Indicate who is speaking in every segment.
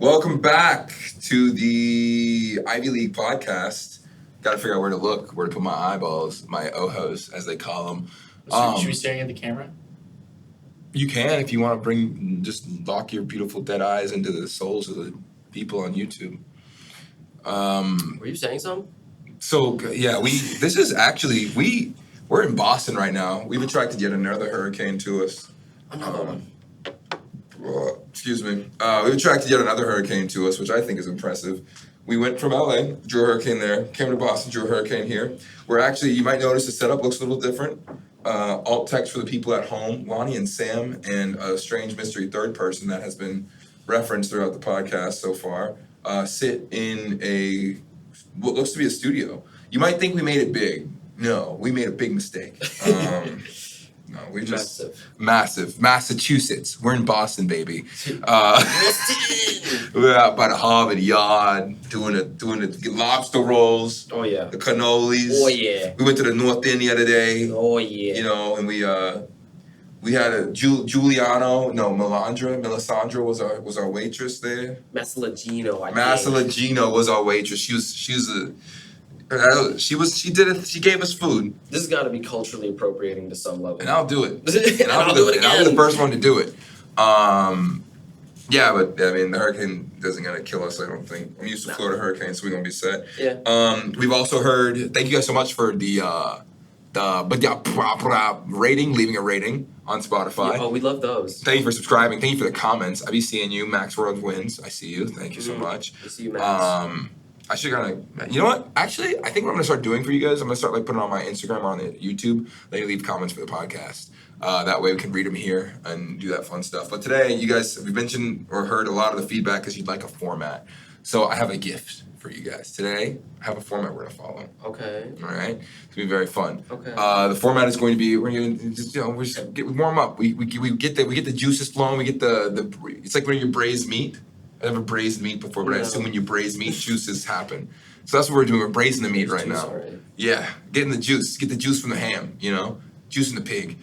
Speaker 1: Welcome back to the IIV League Podcast. Got to figure out where to put my eyeballs, my ojos, as they call them.
Speaker 2: Should we be staring at the camera?
Speaker 1: You can if you want to just lock your beautiful dead eyes into the souls of the people on YouTube.
Speaker 3: Were you saying something?
Speaker 1: So, yeah, we're in Boston right now. We've attracted yet another hurricane to us.
Speaker 3: Another one.
Speaker 1: Excuse me. We've attracted yet another hurricane to us, which I think is impressive. We went from LA, drew a hurricane there, came to Boston, drew a hurricane here. We're actually, you might notice the setup looks a little different. Alt text for the people at home, Lonnie and Sam, and a strange mystery third person that has been referenced throughout the podcast so far, sit in what looks to be a studio. You might think we made it big. No, we made a big mistake. No, we just massive. Massachusetts. We're in Boston, baby. We're out by the Harvard Yard doing the lobster rolls.
Speaker 3: Oh yeah.
Speaker 1: The cannolis.
Speaker 3: Oh yeah.
Speaker 1: We went to the North End the other day.
Speaker 3: Oh yeah.
Speaker 1: You know, and we had a Melisandre was our waitress there. Massalagino was our waitress. She gave us food.
Speaker 3: This has got to be culturally appropriating to some level.
Speaker 1: And I'll do it.
Speaker 3: And I'll do it again.
Speaker 1: I'll be the first one to do it. Yeah, but I mean, the hurricane doesn't gonna kill us, I don't think. I'm used to Florida hurricanes, so we're gonna be set.
Speaker 3: Yeah.
Speaker 1: We've also heard, thank you guys so much for the rating, leaving a rating on Spotify.
Speaker 3: Yeah, oh, we love those.
Speaker 1: Thank you for subscribing. Thank you for the comments. I be seeing you. Max World wins. I see you. Thank you so much.
Speaker 3: I see you, Max.
Speaker 1: I should you know what? Actually, I think what I'm gonna start doing for you guys, I'm gonna start putting it on my Instagram or on the YouTube. Then you leave comments for the podcast. That way we can read them here and do that fun stuff. But today, you guys, we mentioned or heard a lot of the feedback because you'd like a format. So I have a gift for you guys today. I have a format we're gonna follow.
Speaker 3: Okay.
Speaker 1: All right. It's gonna be very fun.
Speaker 3: Okay.
Speaker 1: The format is going to be we warm up. We get the juices flowing. We get the it's like when you braise meat. I never braised meat before, but I assume when you braise meat, juices happen. So that's what we're doing. We're braising the meat right now.
Speaker 3: Already.
Speaker 1: Yeah, getting the juice. Get the juice from the ham, juice in the pig.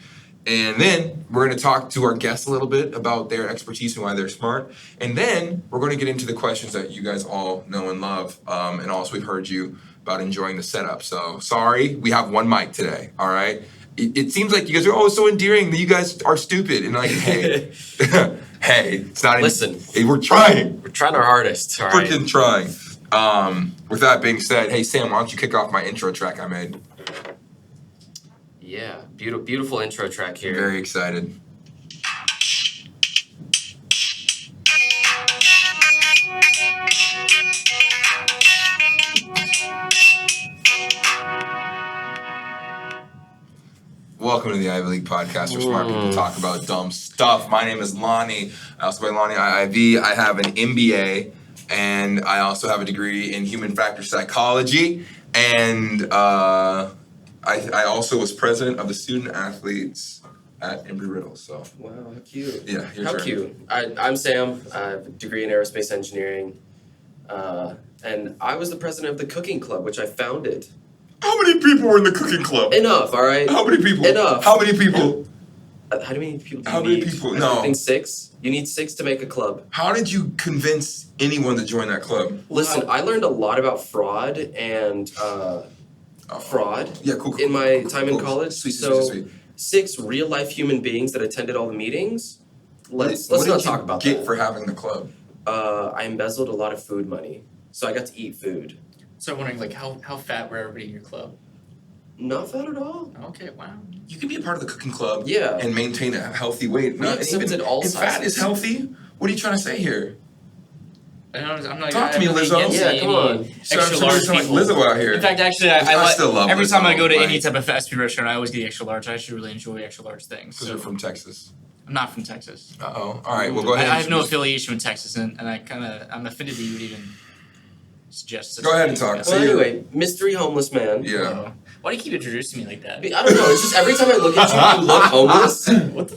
Speaker 1: And then we're going to talk to our guests a little bit about their expertise and why they're smart. And then we're going to get into the questions that you guys all know and love. And also we've heard you about enjoying the setup. So sorry, we have one mic today, all right? It seems like you guys are so endearing that you guys are stupid. And hey, hey, it's not.
Speaker 3: Listen,
Speaker 1: we're trying.
Speaker 3: We're trying our hardest. All right.
Speaker 1: Freaking trying. With that being said, hey Sam, why don't you kick off my intro track I made?
Speaker 3: Yeah, beautiful intro track here.
Speaker 1: Very excited. Welcome to the IIV League Podcast, where smart people talk about dumb stuff. My name is Lonnie. I also play Lonnie IIV. I have an MBA, and I also have a degree in human factor psychology. And I also was president of the student athletes at Embry-Riddle. So
Speaker 3: wow, how cute.
Speaker 1: Yeah, your
Speaker 3: how
Speaker 1: turn.
Speaker 3: Cute. I'm Sam. I have a degree in Aerospace Engineering. And I was the president of the cooking club, which I founded.
Speaker 1: How many people were in the cooking club?
Speaker 3: Enough, all right?
Speaker 1: How many people?
Speaker 3: Enough.
Speaker 1: How many people?
Speaker 3: How many people do you
Speaker 1: How
Speaker 3: need?
Speaker 1: many people?
Speaker 3: I
Speaker 1: No.
Speaker 3: think 6. You need 6 to make a club.
Speaker 1: How did you convince anyone to join that club?
Speaker 3: Listen, I learned a lot about fraud and fraud
Speaker 1: cool,
Speaker 3: in my
Speaker 1: cool,
Speaker 3: time
Speaker 1: cool.
Speaker 3: in college.
Speaker 1: Sweet.
Speaker 3: 6 real-life human beings that attended all the meetings. Let's
Speaker 1: What
Speaker 3: not
Speaker 1: did
Speaker 3: talk
Speaker 1: you
Speaker 3: about
Speaker 1: get
Speaker 3: that.
Speaker 1: for having the club?
Speaker 3: I embezzled a lot of food money, so I got to eat food.
Speaker 2: So I'm wondering, how fat were everybody in your club?
Speaker 3: Not fat at all.
Speaker 2: Okay, wow.
Speaker 1: You can be a part of the cooking club
Speaker 3: Yeah.
Speaker 1: and maintain a healthy weight.
Speaker 3: We accepted all
Speaker 1: if fat is
Speaker 3: sizes.
Speaker 1: healthy, what are you trying to say here?
Speaker 2: I'm not.
Speaker 1: Talk to me,
Speaker 2: I'm not
Speaker 1: Lizzo.
Speaker 2: against
Speaker 3: Yeah,
Speaker 2: any
Speaker 3: come on.
Speaker 1: So
Speaker 2: Extra
Speaker 1: I'm
Speaker 2: large
Speaker 1: sounding
Speaker 2: people.
Speaker 1: like Lizzo out here.
Speaker 2: In fact, actually,
Speaker 1: I still love
Speaker 2: every time I
Speaker 1: Lizzo,
Speaker 2: go to
Speaker 1: like-
Speaker 2: any type of fast food restaurant, I always get the extra large. I actually really enjoy extra large things.
Speaker 1: Because you're from Texas.
Speaker 2: I'm not from Texas.
Speaker 1: Uh-oh. All right, well, go ahead.
Speaker 2: I have no affiliation with Texas, and I'm offended that you would even suggest.
Speaker 1: Go ahead and talk.
Speaker 2: Yeah.
Speaker 1: So
Speaker 3: Well,
Speaker 1: you're-
Speaker 3: anyway, mystery homeless man.
Speaker 1: Yeah.
Speaker 2: Why do you keep introducing me like that?
Speaker 3: I don't know. It's just every time I look at you, you look homeless.
Speaker 2: What the?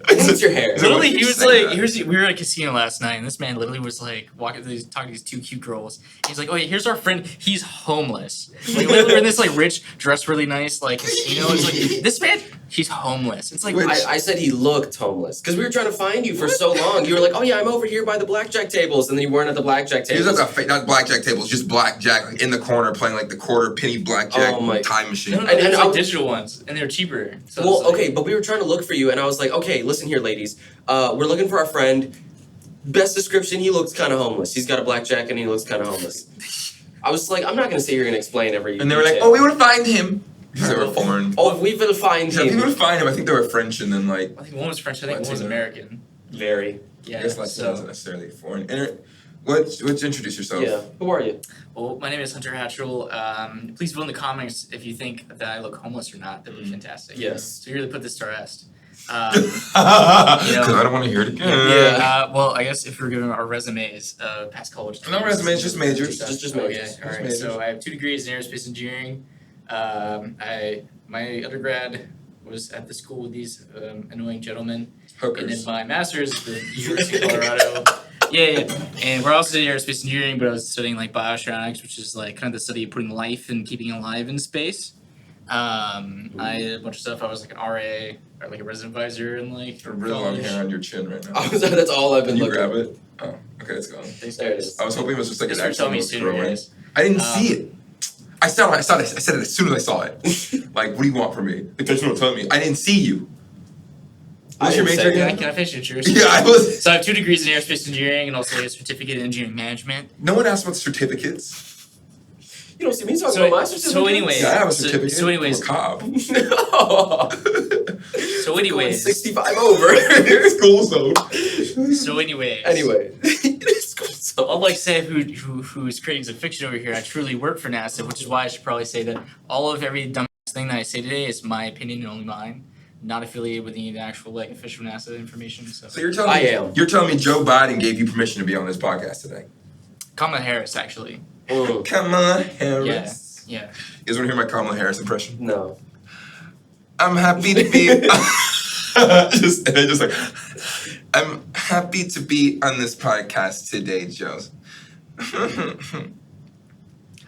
Speaker 3: I think it's your hair.
Speaker 1: Is it-
Speaker 2: Literally,
Speaker 1: Why
Speaker 2: he
Speaker 1: did
Speaker 2: was
Speaker 1: you say
Speaker 2: like,
Speaker 1: that?
Speaker 2: we were at a casino last night, and this man literally was like talking to these 2 cute girls. He's like, oh yeah, here's our friend. He's homeless. Like literally, we're in this like rich, dressed really nice like casino. It's like this man He's homeless. It's like
Speaker 3: I said he looked homeless because we were trying to find you for so long. You were like, oh yeah, I'm over here by the blackjack tables, and then you weren't at the blackjack
Speaker 1: He was
Speaker 3: tables.
Speaker 1: at the not blackjack tables, just blackjack like, in the corner playing like the quarter penny blackjack time machine.
Speaker 2: No,
Speaker 3: And
Speaker 2: there's
Speaker 3: I-
Speaker 2: like digital ones, and they're cheaper. So
Speaker 3: Well,
Speaker 2: it's like,
Speaker 3: okay, but we were trying to look for you, and I was like, okay, listen here, ladies. We're looking for our friend. Best description, he looks kind of homeless. He's got a blackjack, and he looks kind of homeless. I was like, I'm not going to sit here and explain every
Speaker 1: And they were like,
Speaker 3: detail.
Speaker 1: oh, we will find him. Because they were foreign.
Speaker 3: Oh, we will find
Speaker 1: Yeah, if you
Speaker 3: him.
Speaker 1: would find him, I think they were French and then like.
Speaker 2: I think one was French. I think one was
Speaker 1: Latino.
Speaker 2: American.
Speaker 3: Very.
Speaker 2: Yeah.
Speaker 1: I guess Latino
Speaker 2: so,
Speaker 1: wasn't necessarily foreign. Let's introduce yourself.
Speaker 3: Yeah. Who are you?
Speaker 2: well, my name is Hunter Hatchell. Please vote in the comments if you think that I look homeless or not. That'd be fantastic.
Speaker 3: Yes.
Speaker 2: So you really put this to rest.
Speaker 1: Because I don't want to hear it again.
Speaker 3: Yeah.
Speaker 2: Well, I guess if we're giving our resumes, past college.
Speaker 1: No resumes, just majors.
Speaker 3: Just
Speaker 2: Okay,
Speaker 3: majors.
Speaker 2: all right.
Speaker 1: majors.
Speaker 2: So I have 2 degrees in aerospace engineering. My undergrad was at the school with these annoying gentlemen, and then
Speaker 1: Hookers.
Speaker 2: my master's at the University of Colorado. Yeah. And we're also studying aerospace engineering, but I was studying like bioastronautics, which is like kind of the study of putting life and keeping alive in space. I did a bunch of stuff. I was like an RA or like a resident advisor and like
Speaker 1: A real long hair on your chin right now.
Speaker 3: That's all I've been
Speaker 1: Can you
Speaker 3: looking
Speaker 1: grab
Speaker 3: at.
Speaker 1: it? Oh, okay, it's gone.
Speaker 2: Thanks,
Speaker 3: There it
Speaker 2: guys.
Speaker 3: is.
Speaker 1: I was hoping it was just like
Speaker 2: Thanks
Speaker 1: an
Speaker 2: for telling me
Speaker 1: actual
Speaker 2: sooner,
Speaker 1: throwaway.
Speaker 2: guys.
Speaker 1: I didn't see it. I said it as soon as I saw it. Like, what do you want from me? The person will tell me. I didn't see you. What's your
Speaker 3: didn't
Speaker 1: major
Speaker 3: say
Speaker 2: Can I,
Speaker 1: again?
Speaker 2: can I finish it, yours?
Speaker 1: Yeah, I was.
Speaker 2: So I have 2 degrees in aerospace engineering and also like a certificate in engineering management.
Speaker 1: No one asked about certificates.
Speaker 3: You don't see me talking
Speaker 2: So-
Speaker 3: about my certificate.
Speaker 2: so anyways-
Speaker 1: Yeah, I have a
Speaker 2: So-
Speaker 1: certificate.
Speaker 2: so anyways-
Speaker 1: I'm a cop.
Speaker 3: No.
Speaker 2: So
Speaker 3: Going
Speaker 2: anyways,
Speaker 3: 65 over.
Speaker 1: It's cool, so.
Speaker 2: so anyways.
Speaker 3: Anyway. It's cool, so.
Speaker 2: Unlike Seb, who's creating some fiction over here, I truly work for NASA, which is why I should probably say that all of every dumb thing that I say today is my opinion and only mine, not affiliated with any of the actual like official NASA information. So,
Speaker 1: So you're telling me
Speaker 3: I am.
Speaker 1: you're telling me Joe Biden gave you permission to be on this podcast today?
Speaker 2: Kamala Harris, actually.
Speaker 3: Mm.
Speaker 1: Kamala Harris.
Speaker 2: Yeah.
Speaker 1: You guys want to hear my Kamala Harris impression?
Speaker 3: No.
Speaker 1: I'm happy to be just like I'm happy to be on this podcast today, Joe.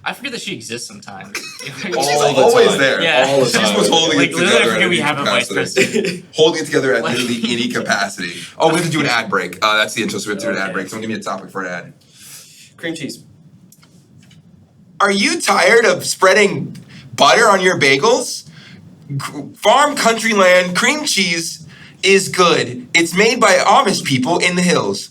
Speaker 2: I forget that she exists sometimes.
Speaker 1: She's
Speaker 3: All the
Speaker 1: always
Speaker 3: time.
Speaker 1: there.
Speaker 2: Yeah.
Speaker 3: All the
Speaker 1: She's
Speaker 3: time.
Speaker 1: was holding
Speaker 2: Like,
Speaker 1: it
Speaker 2: literally, I
Speaker 1: together
Speaker 2: forget
Speaker 1: at
Speaker 2: we
Speaker 1: any
Speaker 2: have a vice
Speaker 1: capacity.
Speaker 2: president.
Speaker 1: Holding it together at
Speaker 2: Like-
Speaker 1: literally any capacity. Oh, we have to do an ad break. That's the intro, so we have to do an ad
Speaker 2: Okay.
Speaker 1: break. Someone give me a topic for an ad.
Speaker 3: Cream cheese.
Speaker 1: Are you tired of spreading butter on your bagels? Farm Country Land cream cheese is good. It's made by Amish people in the hills.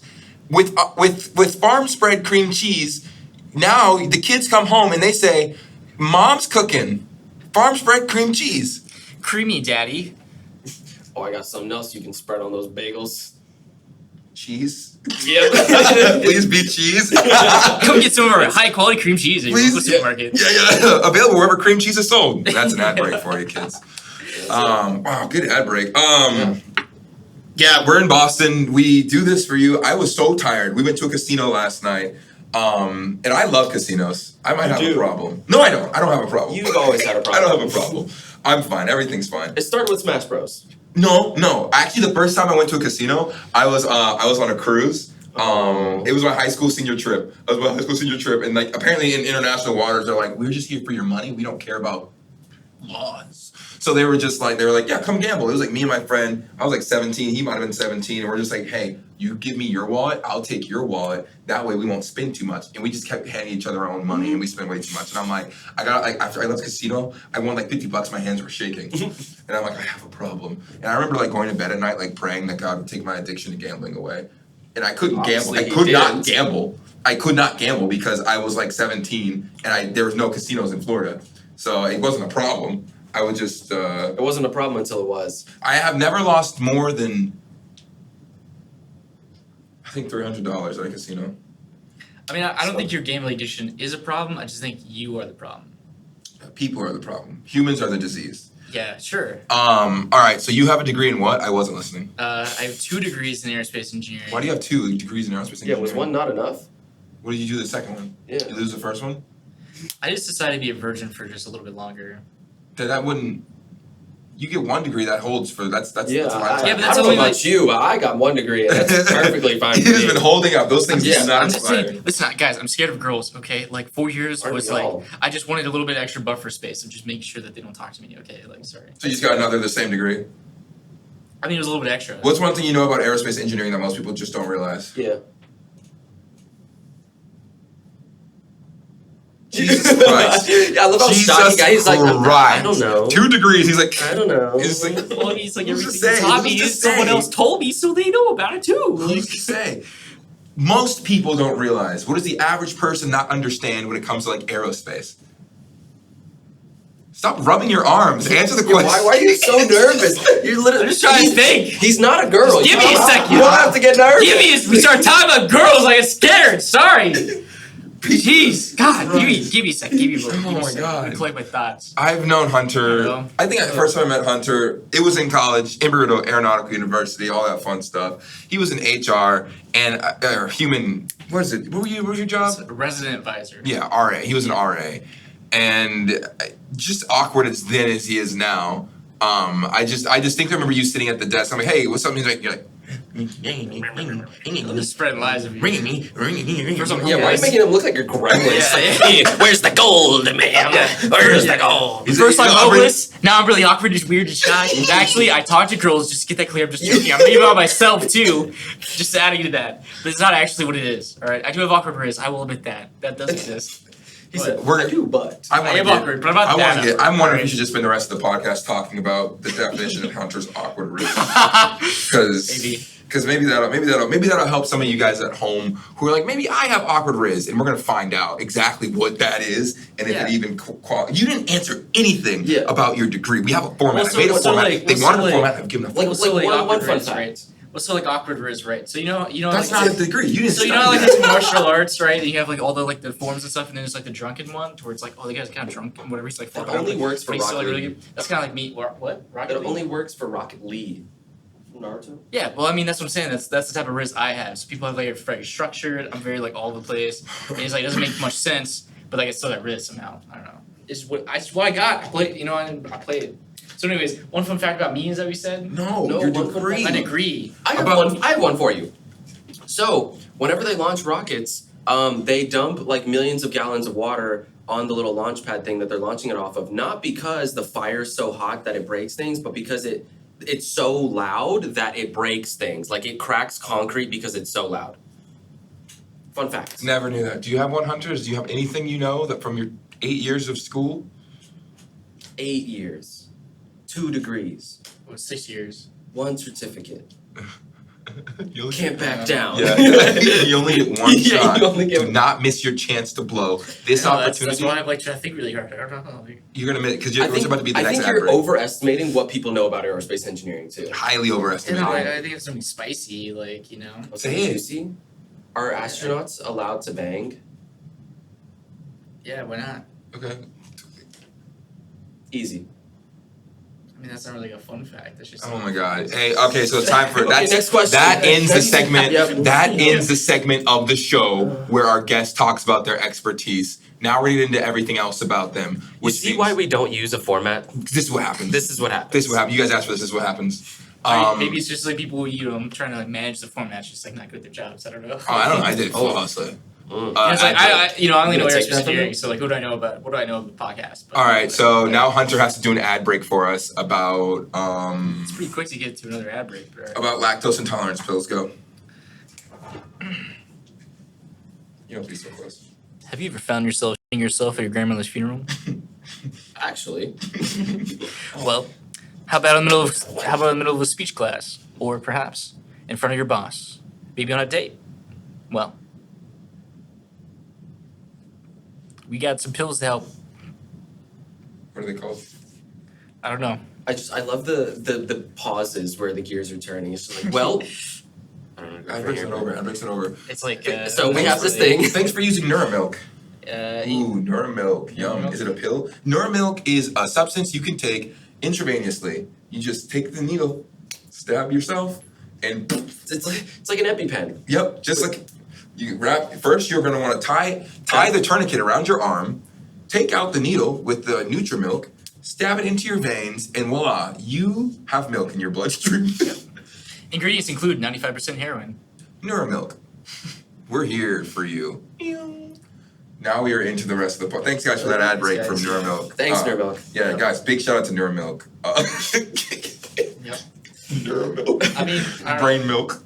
Speaker 1: With farm spread cream cheese, now the kids come home and they say, "Mom's cooking farm spread cream cheese."
Speaker 2: Creamy daddy.
Speaker 3: Oh, I got something else you can spread on those bagels.
Speaker 1: Cheese.
Speaker 3: Yep.
Speaker 1: Please be cheese.
Speaker 2: Come get some of our high quality cream cheese at your
Speaker 1: Please,
Speaker 2: local supermarket.
Speaker 1: Yeah. Available wherever cream cheese is sold. That's an ad break for you kids. Wow, good ad break. Yeah, we're in Boston. We do this for you. I was so tired. We went to a casino last night. And I love casinos. I might
Speaker 3: You
Speaker 1: have a
Speaker 3: do.
Speaker 1: problem. No, I don't. I don't have a problem.
Speaker 3: You've always had a
Speaker 1: I
Speaker 3: problem.
Speaker 1: don't have a problem. I'm fine. Everything's fine.
Speaker 3: It started with Smash Bros.
Speaker 1: No. Actually, the first time I went to a casino, I was on a cruise. It was my high school senior trip. And like apparently in international waters, they're like, we're just here for your money. We don't care about laws. So they were like, yeah, come gamble. It was like me and my friend. I was like 17. He might have been 17. And we're just like, hey, you give me your wallet, I'll take your wallet. That way we won't spend too much. And we just kept handing each other our own money, and we spent way too much. And I'm like, after I left the casino, I won like $50. My hands were shaking, and I'm like, I have a problem. And I remember like going to bed at night, like praying that God would take my addiction to gambling away. And I couldn't gamble.
Speaker 3: Obviously
Speaker 1: I
Speaker 3: he
Speaker 1: could not
Speaker 3: didn't.
Speaker 1: gamble. I could not gamble because I was like 17, and there was no casinos in Florida, so it wasn't a problem. I would just.
Speaker 3: It wasn't a problem until it was.
Speaker 1: I have never lost more than, I think, $300 at a casino.
Speaker 2: I mean, I don't think your gambling addiction is a problem. I just think you are the problem.
Speaker 1: People are the problem. Humans are the disease.
Speaker 2: Yeah, sure.
Speaker 1: All right. So you have a degree in what? I wasn't listening.
Speaker 2: I have 2 degrees in aerospace engineering.
Speaker 1: Why do you have 2 degrees in aerospace engineering?
Speaker 3: Yeah, was one not enough?
Speaker 1: What did you do the second one?
Speaker 3: Yeah.
Speaker 1: You lose the first one?
Speaker 2: I just decided to be a virgin for just a little bit longer.
Speaker 1: That wouldn't. you get 1 degree, that holds for that's
Speaker 3: Yeah,
Speaker 1: that's
Speaker 2: Yeah, but
Speaker 3: I
Speaker 2: that's
Speaker 3: don't know
Speaker 2: only
Speaker 3: about
Speaker 2: like-
Speaker 3: you, but I got 1 degree. And that's perfectly fine.
Speaker 1: He's been holding up. Those things
Speaker 3: Yeah,
Speaker 1: do not
Speaker 2: I'm just
Speaker 1: expire.
Speaker 2: saying, listen, guys, I'm scared of girls, okay? Like 4 years
Speaker 3: Aren't
Speaker 2: was
Speaker 3: we
Speaker 2: like,
Speaker 3: all?
Speaker 2: I just wanted a little bit extra buffer space of just making sure that they don't talk to me, okay? Like, sorry.
Speaker 1: So you just got another the same degree.
Speaker 2: I think it was a little bit extra.
Speaker 1: What's one thing you know about aerospace engineering that most people just don't realize?
Speaker 3: Yeah.
Speaker 1: Jesus Christ.
Speaker 3: Yeah, I love how
Speaker 1: Jesus
Speaker 3: shocking guy. He's like, I
Speaker 1: Christ.
Speaker 3: don't know.
Speaker 1: 2 degrees. He's like,
Speaker 3: I don't know.
Speaker 1: he's just like,
Speaker 2: Well, he's like,
Speaker 1: Who's to
Speaker 2: everything
Speaker 1: say?
Speaker 2: he taught me
Speaker 1: Who's to
Speaker 2: is someone
Speaker 1: say?
Speaker 2: else told me, so they know about it too.
Speaker 1: who's to say? Most people don't realize. What does the average person not understand when it comes to like aerospace? Stop rubbing your arms. Answer the
Speaker 3: Yeah,
Speaker 1: question.
Speaker 3: why are you so nervous? You're literally.
Speaker 2: I'm just trying to think.
Speaker 3: He's not a girl.
Speaker 2: Just give me a second.
Speaker 3: You don't have to get nervous.
Speaker 2: Give me we start talking about girls, I get scared. Sorry. Jeez. God, give me a second. Give me a second.
Speaker 1: Oh my God.
Speaker 2: Let me collect my thoughts.
Speaker 1: I've known Hunter.
Speaker 2: Hello?
Speaker 1: I think the first time I met Hunter, it was in college, Embry-Riddle Aeronautical University, all that fun stuff. He was in HR and human. What is it? What was your job?
Speaker 2: Resident advisor.
Speaker 1: Yeah, RA. He was an RA, and just awkward as then as he is now. I distinctly remember you sitting at the desk. I'm like, hey, what's up? He's like, you're like.
Speaker 2: I'm just spreading lies of you.
Speaker 1: Ringing me.
Speaker 2: First of all,
Speaker 3: Yeah, why are you making him look like you're gremlins?
Speaker 2: Yeah,
Speaker 3: Where's the gold, man? Where's the gold?
Speaker 2: First I'm homeless, now I'm really awkward, just weird, just shy. Actually, I talk to girls, just to get that clear, I'm just joking. I'm thinking about myself too, just adding to that. But it's not actually what it is, alright? I do have awkward rizz, I will admit that. That does exist.
Speaker 3: He said,
Speaker 1: We're-
Speaker 3: I do, but.
Speaker 2: I am awkward, but I'm not that awkward.
Speaker 1: I'm wondering if
Speaker 2: Alright.
Speaker 1: you should just spend the rest of the podcast talking about the definition of Hunter's awkward rizz.
Speaker 2: Maybe.
Speaker 1: Because maybe that'll help some of you guys at home who are like, maybe I have awkward rizz, and we're gonna find out exactly what that is, and if
Speaker 2: Yeah.
Speaker 1: it even you didn't answer anything
Speaker 3: Yeah.
Speaker 1: about your degree. We have a format.
Speaker 2: Well,
Speaker 1: I made a
Speaker 2: so
Speaker 1: format.
Speaker 2: like-
Speaker 1: They
Speaker 2: well,
Speaker 1: wanted
Speaker 2: so
Speaker 1: a
Speaker 2: like-
Speaker 1: format. I've given a
Speaker 3: Like,
Speaker 1: format.
Speaker 3: one
Speaker 2: awkward
Speaker 3: fun
Speaker 2: rizz,
Speaker 3: fact.
Speaker 2: right? What's so like awkward rizz, right? So you know
Speaker 1: That's
Speaker 2: like
Speaker 1: not a degree. You didn't.
Speaker 2: so you know
Speaker 1: study
Speaker 2: like
Speaker 1: that.
Speaker 2: there's martial arts, right? And you have like all the like the forms and stuff, and then there's like the drunken one, to where it's like, oh, the guy's kind of drunk and whatever. He's like,
Speaker 3: That
Speaker 2: fuck
Speaker 3: only
Speaker 2: up.
Speaker 3: works for
Speaker 2: But he's still,
Speaker 3: Rocket
Speaker 2: like,
Speaker 3: League.
Speaker 2: really good. That's kind of like me. What? Rocket
Speaker 3: It
Speaker 2: League?
Speaker 3: only works for Rocket League. Naruto?
Speaker 2: Yeah, well, I mean, that's what I'm saying. That's the type of rizz I have. So people have like very structured. I'm very like all over the place, and it's like it doesn't make much sense, but like it's still that rizz somehow. I don't know. It's what I got. I played. You know, I played. So, anyways, one fun fact about me is that we said
Speaker 1: No,
Speaker 3: No,
Speaker 1: your
Speaker 3: one
Speaker 1: degree.
Speaker 2: my degree.
Speaker 3: I have one for you. So, whenever they launch rockets, they dump like millions of gallons of water on the little launch pad thing that they're launching it off of. Not because the fire's so hot that it breaks things, but because it's so loud that it breaks things. Like it cracks concrete because it's so loud. Fun fact.
Speaker 1: Never knew that. Do you have one, Hunters? Do you have anything you know that from your 8 years of school?
Speaker 3: 8 years, 2 degrees,
Speaker 2: Well, 6 years.
Speaker 3: 1 certificate.
Speaker 1: You only
Speaker 3: Can't
Speaker 1: get-
Speaker 3: back down.
Speaker 1: Yeah, you only get one
Speaker 3: Yeah,
Speaker 1: shot.
Speaker 3: you only get-
Speaker 1: Do not miss your chance to blow. This
Speaker 2: No,
Speaker 1: opportunity,
Speaker 2: That's why I like to think really hard. I don't know.
Speaker 1: you're gonna miss because
Speaker 3: I
Speaker 1: it's
Speaker 3: think,
Speaker 1: about to be the
Speaker 3: I
Speaker 1: next
Speaker 3: think
Speaker 1: ad
Speaker 3: you're
Speaker 1: break.
Speaker 3: overestimating what people know about aerospace engineering too.
Speaker 1: Highly
Speaker 2: You
Speaker 1: overestimated.
Speaker 2: know, I think it's something spicy, like, you know.
Speaker 1: Say it.
Speaker 3: Juicy? Are astronauts allowed to bang?
Speaker 2: Yeah, why not?
Speaker 1: Okay.
Speaker 3: Easy.
Speaker 2: I mean, that's not really a fun fact. That's just.
Speaker 1: Oh my God. Hey, okay, so it's time for
Speaker 3: Okay, next question.
Speaker 1: that ends the
Speaker 3: Next-
Speaker 1: segment.
Speaker 3: Yep.
Speaker 1: That ends the segment of the show where our guest talks about their expertise. Now we're getting into everything else about them.
Speaker 3: You
Speaker 1: Which
Speaker 3: see
Speaker 1: means-
Speaker 3: why we don't use a format?
Speaker 1: this is what happens.
Speaker 3: This is what happens.
Speaker 1: This is what happens. You guys asked for this. This is what happens.
Speaker 2: Maybe it's just like people, you know, trying to like manage the format, just like not good at their jobs. I don't know.
Speaker 1: Oh, I don't know. I did it flawlessly.
Speaker 3: Mm.
Speaker 2: Yeah, it's like I you know, I only know
Speaker 3: You gonna take
Speaker 2: aerospace
Speaker 3: that from
Speaker 2: engineering,
Speaker 3: me?
Speaker 2: so like, what do I know about the podcast? But,
Speaker 1: All right, so
Speaker 2: like,
Speaker 1: now Hunter has to do an ad break for us about
Speaker 2: it's pretty quick to get to another ad break. But,
Speaker 1: about lactose intolerance pills. Go. You don't be so close.
Speaker 2: have you ever found yourself shitting yourself at your grandmother's funeral?
Speaker 3: Actually,
Speaker 2: Well, how about in the middle of a speech class, or perhaps in front of your boss, maybe on a date? Well, we got some pills to help.
Speaker 1: What are they called?
Speaker 2: I don't know.
Speaker 3: I love the pauses where the gears are turning. It's just like, well, I don't know.
Speaker 1: Ad breaks it over. Ad breaks it over.
Speaker 2: It's like
Speaker 3: So we have this thing.
Speaker 1: Thanks for using Neuramilk.
Speaker 2: Uh,
Speaker 1: Ooh, Neuramilk. Yum.
Speaker 2: Neuramilk.
Speaker 1: Is it a pill? Neuramilk is a substance you can take intravenously. You just take the needle, stab yourself, and
Speaker 3: It's like an EpiPen.
Speaker 1: yep, just like you wrap. First, you're gonna want to tie the tourniquet around your arm, take out the needle with the Nutrimilk, stab it into your veins, and voila, you have milk in your bloodstream.
Speaker 2: Ingredients include 95% heroin.
Speaker 1: Neuramilk. We're here for you. Now we are into the rest of the Thanks, guys, for that ad break from Neuramilk.
Speaker 3: Thanks, Neuramilk.
Speaker 1: Yeah, guys, big shout out to Neuramilk.
Speaker 2: Yep.
Speaker 1: Neuramilk.
Speaker 2: I mean, I don't
Speaker 1: Brain milk.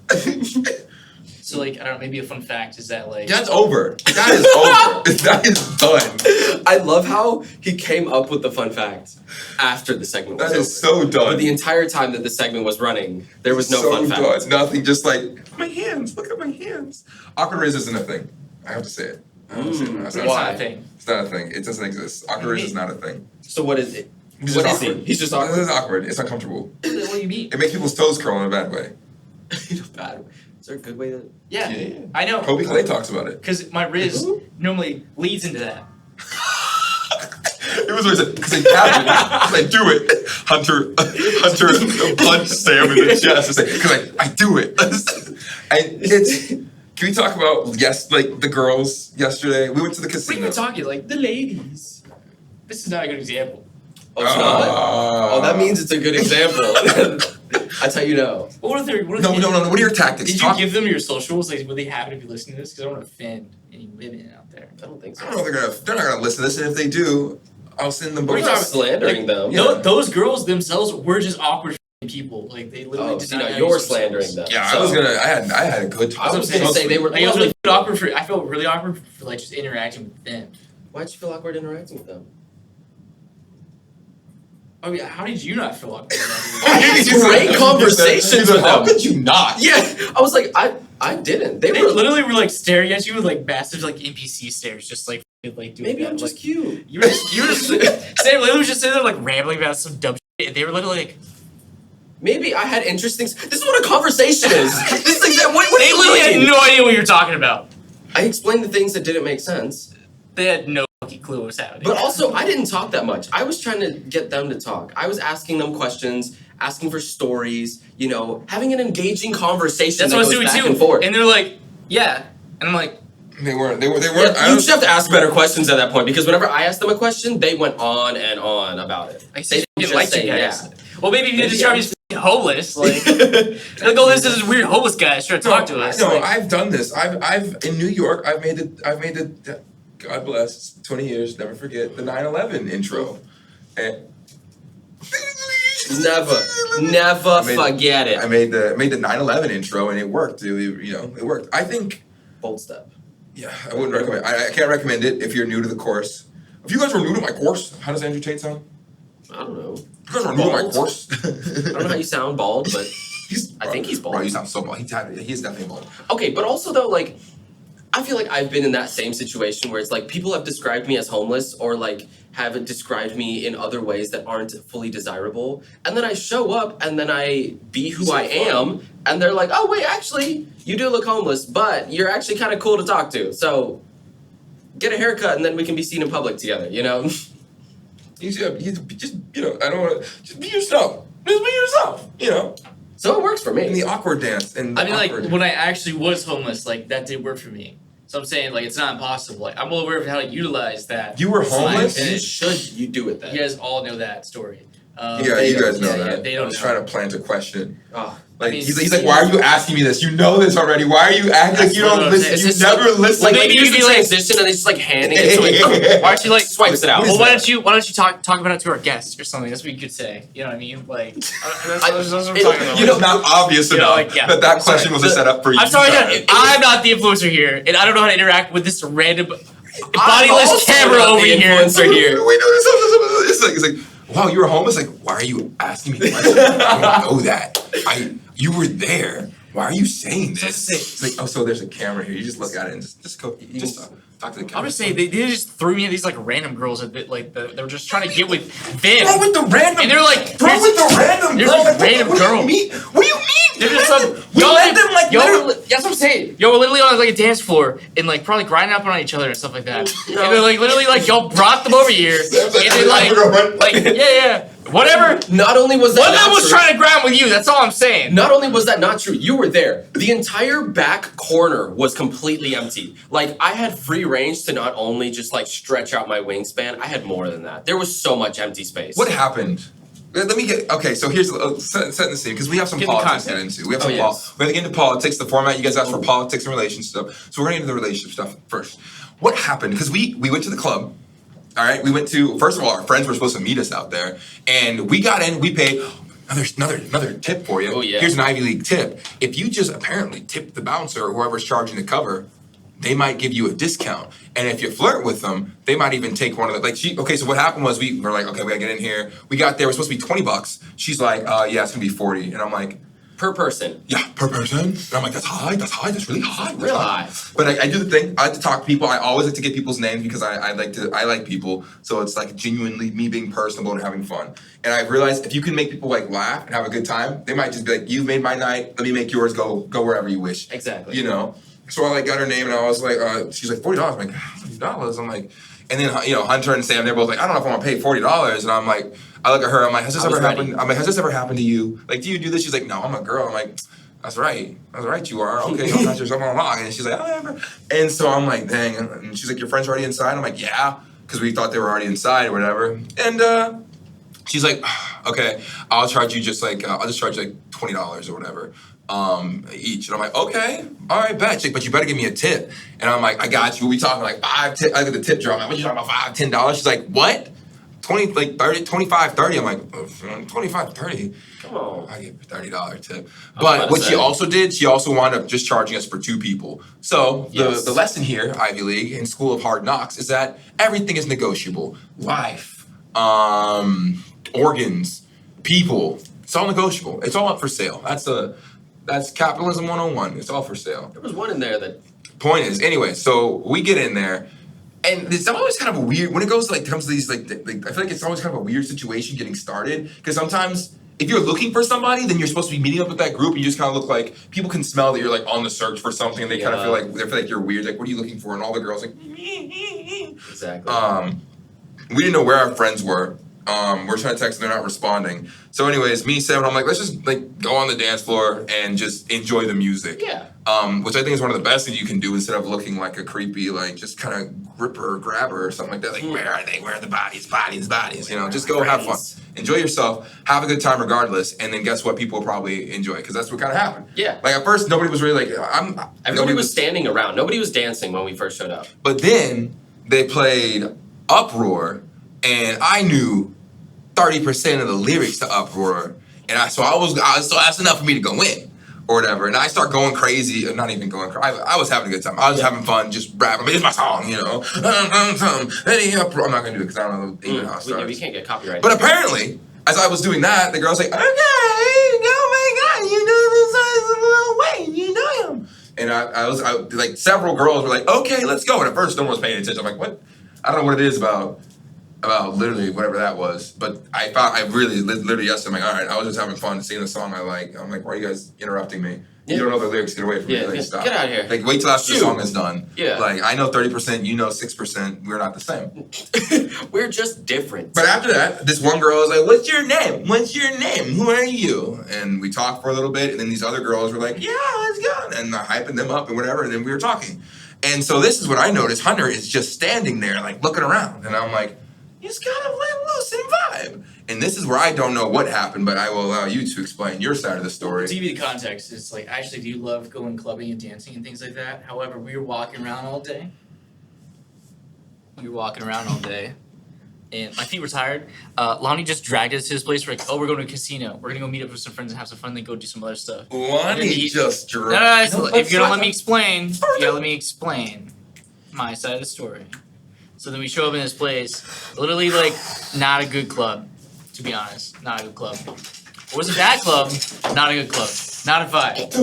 Speaker 2: So, like, I don't know, maybe a fun fact is that, like...
Speaker 1: That's over. That is over. That is done.
Speaker 3: I love how he came up with the fun fact after the segment was
Speaker 1: That
Speaker 3: over.
Speaker 1: is so done.
Speaker 3: But the entire time that the segment was running, there was no fun fact.
Speaker 1: Done. Nothing, just like, my hands, look at my hands. Awkward Rizz isn't a thing. I have to say it.
Speaker 2: It's not a thing.
Speaker 1: It's not a thing. It doesn't exist. Awkward Rizz is not a thing.
Speaker 3: So what is it?
Speaker 1: He's
Speaker 3: What
Speaker 1: just
Speaker 3: is
Speaker 1: awkward.
Speaker 3: he? He's just
Speaker 1: This
Speaker 3: awkward.
Speaker 1: is awkward. It's uncomfortable.
Speaker 2: What do you mean?
Speaker 1: It makes people's toes curl in a bad way.
Speaker 3: In a bad way. Is there a good way to...
Speaker 2: Yeah,
Speaker 1: Yeah.
Speaker 2: I know.
Speaker 1: Kobe Clay talks about it.
Speaker 2: Because my Rizz normally leads into that.
Speaker 1: It was because it happened. Because I do it. Hunter punched Sam in the chest. Because I do it. And it's. Can we talk about the girls yesterday? We went to the
Speaker 2: What are
Speaker 1: casino.
Speaker 2: you talking? Like, the ladies. This is not a good example.
Speaker 3: Oh, it's not? Oh, that means it's a good example. That's how you know.
Speaker 2: But what if they're...
Speaker 1: No. What are your tactics?
Speaker 2: Did you give them your socials? Like, would they happen to be listening to this? Because I don't want to offend any women out there.
Speaker 3: I don't think
Speaker 1: I
Speaker 3: so.
Speaker 1: don't know if they're not gonna listen to this, and if they do, I'll send them
Speaker 3: We're
Speaker 1: both.
Speaker 3: not slandering them.
Speaker 1: Yeah.
Speaker 2: Those girls themselves were just awkward people. Like, they literally
Speaker 3: Oh,
Speaker 2: did
Speaker 3: see,
Speaker 2: not
Speaker 3: now
Speaker 2: know
Speaker 3: you're
Speaker 2: themselves.
Speaker 3: slandering them.
Speaker 1: Yeah,
Speaker 3: So-
Speaker 1: I had a good time.
Speaker 3: I was gonna say they were.
Speaker 2: Like, I was really awkward for... I felt really awkward for, like, just interacting with them.
Speaker 3: Why'd you feel awkward interacting with them?
Speaker 2: I mean, how did you not feel awkward?
Speaker 3: I had great conversations with
Speaker 1: How
Speaker 3: them.
Speaker 1: could you not?
Speaker 3: Yeah, I was like, I didn't. They
Speaker 2: They
Speaker 3: were
Speaker 2: literally were like staring at you with like massive like NPC stares, just like doing
Speaker 3: maybe
Speaker 2: that.
Speaker 3: I'm just
Speaker 2: like,
Speaker 3: cute.
Speaker 2: you were just Sam literally was just sitting there like rambling about some dumb shit, and they were literally like
Speaker 3: Maybe I had interesting. This is what a conversation is. This is like, what
Speaker 2: they
Speaker 3: do you
Speaker 2: literally had
Speaker 3: mean?
Speaker 2: no idea what you're talking about.
Speaker 3: I explained the things that didn't make sense.
Speaker 2: They had no fucking clue what was happening.
Speaker 3: But also, I didn't talk that much. I was trying to get them to talk. I was asking them questions, asking for stories, having an engaging conversation.
Speaker 2: that's what I was doing
Speaker 3: back
Speaker 2: too.
Speaker 3: And forth.
Speaker 2: And they're like, yeah, and I'm like,
Speaker 1: They weren't. They weren't.
Speaker 3: Yeah, you should have to ask better questions at that point because whenever I asked them a question, they went on and on about it.
Speaker 2: I
Speaker 3: They
Speaker 2: said,
Speaker 3: didn't
Speaker 2: like
Speaker 3: just
Speaker 2: you
Speaker 3: say
Speaker 2: guys.
Speaker 3: yeah.
Speaker 2: Well, maybe you did
Speaker 3: Maybe
Speaker 2: describe
Speaker 3: I'm-
Speaker 2: me as f***ing homeless. Like, like, oh, this is this weird homeless guy trying to talk to us.
Speaker 1: No,
Speaker 2: like,
Speaker 1: I've done this. I've in New York. I've made the. God bless. 20 years. Never forget the 9/11 intro. And
Speaker 3: Never
Speaker 1: made-
Speaker 3: forget it.
Speaker 1: I made the 9/11 intro and it worked. It worked. I think.
Speaker 3: Bold step.
Speaker 1: Yeah, I wouldn't recommend. I can't recommend it if you're new to the course. If you guys were new to my course, how does Andrew Tate sound?
Speaker 3: I don't know.
Speaker 1: If you guys were new to my
Speaker 3: Bald?
Speaker 1: course.
Speaker 3: I don't know how you sound bald, but I think he's bald.
Speaker 1: Bro, you sound so bald. He's definitely bald.
Speaker 3: okay, but also though, like, I feel like I've been in that same situation where it's like people have described me as homeless or like have described me in other ways that aren't fully desirable, and then I show up and then I be who I am, and they're like, oh wait, actually, you do look homeless, but you're actually kind of cool to talk to, so get a haircut and then we can be seen in public together,
Speaker 1: He's just I don't want to just be yourself. Just be yourself.
Speaker 3: So it works for me.
Speaker 1: In the awkward dance and
Speaker 2: I mean, like,
Speaker 1: awkward.
Speaker 2: when I actually was homeless, like, that did work for me. So I'm saying, like, it's not impossible. Like, I'm well aware of how to utilize that.
Speaker 1: You were homeless?
Speaker 3: And you do it then?
Speaker 2: You guys all know that story.
Speaker 1: Yeah,
Speaker 3: they
Speaker 1: you guys
Speaker 3: don't-
Speaker 1: know
Speaker 2: yeah,
Speaker 1: that.
Speaker 2: they
Speaker 1: I
Speaker 2: don't
Speaker 1: was
Speaker 2: know.
Speaker 1: trying to plant a question.
Speaker 3: Oh,
Speaker 1: Like
Speaker 2: I mean,
Speaker 1: he's like, why are you asking me this? You know this already. Why are you acting like
Speaker 2: That's
Speaker 1: you
Speaker 2: what
Speaker 1: don't
Speaker 2: I'm
Speaker 1: listen?
Speaker 2: saying.
Speaker 1: You
Speaker 3: It's
Speaker 1: never
Speaker 3: just
Speaker 1: listen.
Speaker 3: like
Speaker 2: maybe
Speaker 3: maybe
Speaker 2: you
Speaker 3: you
Speaker 2: could be like-
Speaker 3: transition and they just like handing it to
Speaker 2: Why don't you like
Speaker 3: swipes it out.
Speaker 2: Well, why don't you talk about it to our guests or something? That's what you could say. You know what I mean? Like, that's what I'm talking about.
Speaker 1: It's not obvious
Speaker 2: You know,
Speaker 1: enough
Speaker 2: like, yeah.
Speaker 1: that question was a setup for you.
Speaker 2: I'm sorry,
Speaker 1: guys.
Speaker 2: I'm not the influencer here, and I don't know how to interact with this random
Speaker 3: I'm
Speaker 2: bodiless
Speaker 3: also
Speaker 2: camera
Speaker 3: not
Speaker 2: over
Speaker 3: the
Speaker 2: here.
Speaker 3: influencer here.
Speaker 1: We do this. It's like, wow, you were homeless. Like, why are you asking me questions? I don't know that. You were there. Why are you saying this? It's like, oh, so there's a camera here. You just look at it and just go. Just talk to the camera.
Speaker 2: I'm just saying they just threw me at these like random girls that they were just trying to get with them.
Speaker 1: Bro, with the random.
Speaker 2: And they're like,
Speaker 1: bro, with the random
Speaker 2: there's
Speaker 1: girl.
Speaker 2: like random
Speaker 1: what
Speaker 2: girl.
Speaker 1: do you mean? What do you mean?
Speaker 2: They're just some.
Speaker 1: We let them like.
Speaker 2: That's what I'm saying. Y'all were literally on like a dance floor and like probably grinding up on each other and stuff like that.
Speaker 3: No.
Speaker 2: And they're like literally like y'all brought them over here and then like yeah. Whatever.
Speaker 3: Not only was that
Speaker 2: One of
Speaker 3: not
Speaker 2: them was
Speaker 3: true,
Speaker 2: trying to grind with you. That's all I'm saying.
Speaker 3: not only was that not true, you were there. The entire back corner was completely empty. Like, I had free range to not only just like stretch out my wingspan, I had more than that. There was so much empty space.
Speaker 1: What happened? Let me get okay. So here's setting the scene because we have some
Speaker 2: Give me
Speaker 1: politics to get
Speaker 2: context.
Speaker 1: into. We have
Speaker 3: Oh,
Speaker 1: some
Speaker 3: yes.
Speaker 1: we're gonna get into politics. The format you guys asked for politics and relations stuff. So we're gonna get into the relationship stuff first. What happened? Because we went to the club. All right, we went to first of all our friends were supposed to meet us out there, and we got in. We paid. Another tip for you.
Speaker 3: Oh, yeah.
Speaker 1: Here's an Ivy League tip. If you just apparently tip the bouncer or whoever's charging the cover, they might give you a discount. And if you flirt with them, they might even take one of the okay, so what happened was we were like, okay, we gotta get in here. We got there, it was supposed to be $20. She's like, yeah, it's gonna be 40. And I'm like,
Speaker 3: Per person.
Speaker 1: yeah, per person. And I'm like, that's high, that's really high. That's
Speaker 3: Real high.
Speaker 1: But I do the thing, I like to talk to people. I always like to get people's names because I like people. So it's like genuinely me being personable and having fun. And I've realized if you can make people like laugh and have a good time, they might just be like, you've made my night, let me make yours, go wherever you wish.
Speaker 3: Exactly.
Speaker 1: You know? So I like got her name and I was like, she's like $40. I'm like, $40. I'm like, and then Hunter and Sam, they're both like, I don't know if I want to pay $40. And I'm like, I look at her, I'm like, has this ever happened? I'm like, has this ever happened to you? Like, do you do this? She's like, no, I'm a girl. I'm like, that's right, you are. Okay, don't touch yourself on log. And she's like, oh, whatever. And so I'm like, dang. And she's like, your friend's already inside? I'm like, yeah, because we thought they were already inside or whatever. And she's like, okay, I'll just charge you like $20 or whatever. Each. And I'm like, okay, all right, bet. She's like, but you better give me a tip. And I'm like, I got you. We talking like $5 tip. I get the tip jar. I'm like, what you talking about? $5, $10? She's like, what? 20, like 30, 25, 30. I'm like, 25, 30.
Speaker 3: Come on.
Speaker 1: I gave her $30 tip. But what she also did, she also wound up just charging us for 2 people. So the lesson here, Ivy League and School of Hard Knocks, is that everything is negotiable. Life, organs, people, it's all negotiable. It's all up for sale. That's capitalism 101. It's all for sale.
Speaker 3: There was one in there that.
Speaker 1: Point is, anyway, so we get in there, and it's always kind of a weird, when it goes comes to these, I feel like it's always kind of a weird situation getting started, because sometimes, if you're looking for somebody, then you're supposed to be meeting up with that group, and you just kind of look like, people can smell that you're like on the search for something, and they kind of feel like you're weird, like, what are you looking for? And all the girls like,
Speaker 3: Exactly.
Speaker 1: we didn't know where our friends were. We're trying to text them, they're not responding. So anyways, me, Sam, I'm like, let's just go on the dance floor and just enjoy the music.
Speaker 3: Yeah.
Speaker 1: Which I think is one of the best things you can do instead of looking like a creepy, just kind of grip her or grab her or something like that. Like, where are they? Where are the bodies? Just go have fun. Enjoy yourself, have a good time regardless, and then guess what? People will probably enjoy it, because that's what kind of happened.
Speaker 3: Yeah.
Speaker 1: Like at first, nobody was really
Speaker 3: Everybody was standing around. Nobody was dancing when we first showed up.
Speaker 1: But then they played Uproar, and I knew 30% of the lyrics to Uproar, and so that's enough for me to go in or whatever. And I start going crazy, not even going crazy. I was having a good time. I was having fun, just rapping. It's my song, I'm not gonna do it because I don't know even how it starts.
Speaker 3: We can't get copyrighted.
Speaker 1: But apparently, as I was doing that, the girl's like, okay, oh my god, you know this is Lil Wayne, you know him. And I was like, several girls were like, okay, let's go. And at first, no one was paying attention. I'm like, what? I don't know what it is about literally whatever that was, but I really literally yesterday, I'm like, all right, I was just having fun singing a song I like. I'm like, why are you guys interrupting me? You don't know the lyrics, get away from me. Stop.
Speaker 3: Get out of here.
Speaker 1: Like, wait till after the song is done.
Speaker 3: Yeah.
Speaker 1: Like, I know 30%, you know 6%, we're not the same.
Speaker 3: We're just different.
Speaker 1: But after that, this one girl was like, what's your name? Who are you? And we talked for a little bit, and then these other girls were like, yeah, let's go. And hyping them up and whatever, and then we were talking. And so this is what I noticed. Hunter is just standing there, looking around. And I'm like, you just gotta let loose and vibe. And this is where I don't know what happened, but I will allow you to explain your side of the story.
Speaker 2: To give you the context, it's like, I actually do love going clubbing and dancing and things like that. However, we were walking around all day. And my feet were tired. Lonnie just dragged us to his place. We're like, we're going to a casino. We're going to go meet up with some friends and have some fun, then go do some other stuff.
Speaker 1: Lonnie just dragged.
Speaker 2: No, if you're going to let me explain, you got to let me explain my side of the story. So then we show up in this place, literally not a good club, to be honest. Not a good club. It wasn't that club, not a good club. Not a vibe.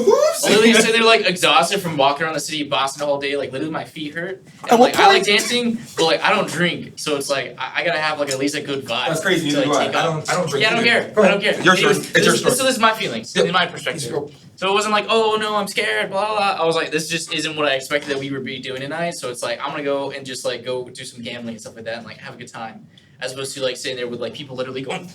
Speaker 2: Literally sitting there like exhausted from walking around the city of Boston all day. Like literally my feet hurt. And like I like dancing, but like I don't drink, so it's like I gotta have like at least a good vibe.
Speaker 1: That's crazy.
Speaker 2: To, like,
Speaker 1: I don't drink.
Speaker 2: Yeah, I don't care. I don't care.
Speaker 1: Your story. It's your story.
Speaker 2: So this is my feelings, in my perspective. So it wasn't like, oh no, I'm scared, blah blah blah. I was like, this just isn't what I expected that we would be doing tonight. So it's like I'm gonna go and just like go do some gambling and stuff like that, and like have a good time. As opposed to like sitting there with like people literally going,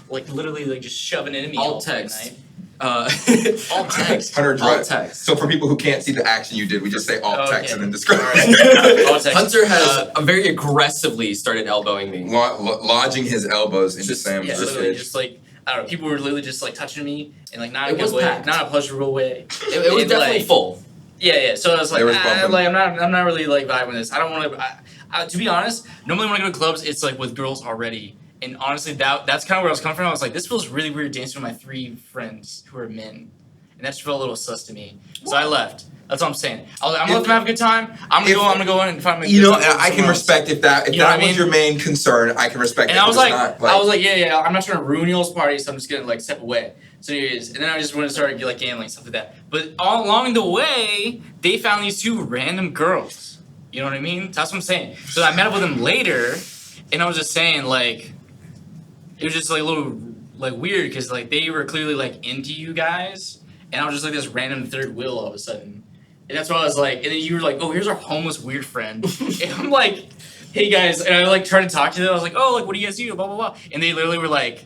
Speaker 2: like literally like just shoving into me all
Speaker 3: text.
Speaker 2: All text.
Speaker 1: Hunter,
Speaker 3: Alt text.
Speaker 1: So for people who can't see the action you did, we just say alt text and then describe.
Speaker 2: All text.
Speaker 3: Hunter has very aggressively started elbowing me.
Speaker 1: Lodging his elbows into
Speaker 3: Just-
Speaker 1: Sam's.
Speaker 2: Yeah, literally just like I don't know. People were literally just like touching me and like not in a
Speaker 3: It was
Speaker 2: good way,
Speaker 3: packed.
Speaker 2: not a pleasurable way.
Speaker 3: It was
Speaker 2: And,
Speaker 3: definitely
Speaker 2: like,
Speaker 3: full.
Speaker 2: Yeah. So I was like,
Speaker 1: There was bumping.
Speaker 2: like I'm not really like vibing with this. I don't want to. To be honest, normally when I go to clubs, it's like with girls already. And honestly, that's kind of where I was coming from. I was like, this feels really weird dancing with my 3 friends who are men, and that just felt a little sus to me. So I left. That's what I'm saying. I'm gonna let them have a good time. I'm gonna go in and find my.
Speaker 1: You know,
Speaker 2: good time with
Speaker 1: I can
Speaker 2: someone else.
Speaker 1: respect if that
Speaker 2: You know what I
Speaker 1: was
Speaker 2: mean?
Speaker 1: your main concern. I can respect.
Speaker 2: And
Speaker 1: it,
Speaker 2: I was
Speaker 1: but
Speaker 2: like,
Speaker 1: it's not,
Speaker 2: yeah, I'm not trying to ruin y'all's party, so I'm just gonna like step away. So anyways, and then I just went and started like gambling and stuff like that. But all along the way, they found these 2 random girls. You know what I mean? That's what I'm saying. So I met up with them later, and I was just saying like, it was just like a little like weird because like they were clearly like into you guys, and I was just like this random third wheel all of a sudden. And that's why I was like, and then you were like, oh, here's our homeless weird friend. And I'm like, hey guys, and I like tried to talk to them. I was like, oh, like what do you guys do? Blah blah blah. And they literally were like,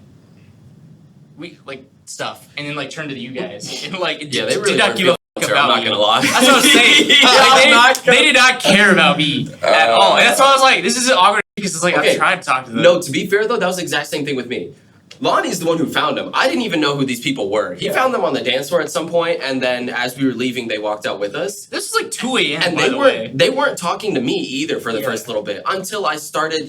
Speaker 2: we like stuff, and then like turned to you guys, and like
Speaker 3: Yeah, they really
Speaker 2: did not
Speaker 3: weren't
Speaker 2: give a fuck
Speaker 3: I'm
Speaker 2: about
Speaker 3: not
Speaker 2: you.
Speaker 3: gonna lie.
Speaker 2: That's what I'm saying. Like, they did not care about me at all, and that's why I was like, this is awkward because it's like
Speaker 3: Okay.
Speaker 2: I've tried to talk to them.
Speaker 3: No, to be fair though, that was the exact same thing with me. Lonnie's the one who found him. I didn't even know who these people were. He found them on the dance floor at some point, and then as we were leaving, they walked out with us.
Speaker 2: This was like 2 a.m.
Speaker 3: And
Speaker 2: by the way.
Speaker 3: they weren't talking to me either for the
Speaker 2: Yeah.
Speaker 3: first little bit until I started,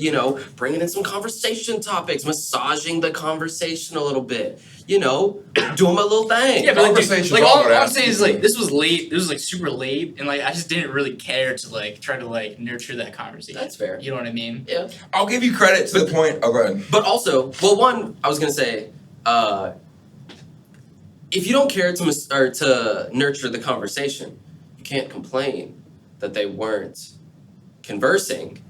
Speaker 3: bringing in some conversation topics, massaging the conversation a little bit, doing my little thing.
Speaker 2: Yeah, but
Speaker 1: Conversations
Speaker 2: like
Speaker 1: all
Speaker 2: all
Speaker 1: about
Speaker 2: I'm saying is like this was late. This was like super late, and like I just didn't really care to like try to like nurture that conversation.
Speaker 3: That's fair.
Speaker 2: You know what I mean?
Speaker 3: Yeah.
Speaker 1: I'll give you credit to the point. Oh, go ahead.
Speaker 3: But also, well, one, I was gonna say, if you don't care to nurture the conversation, you can't complain that they weren't conversing.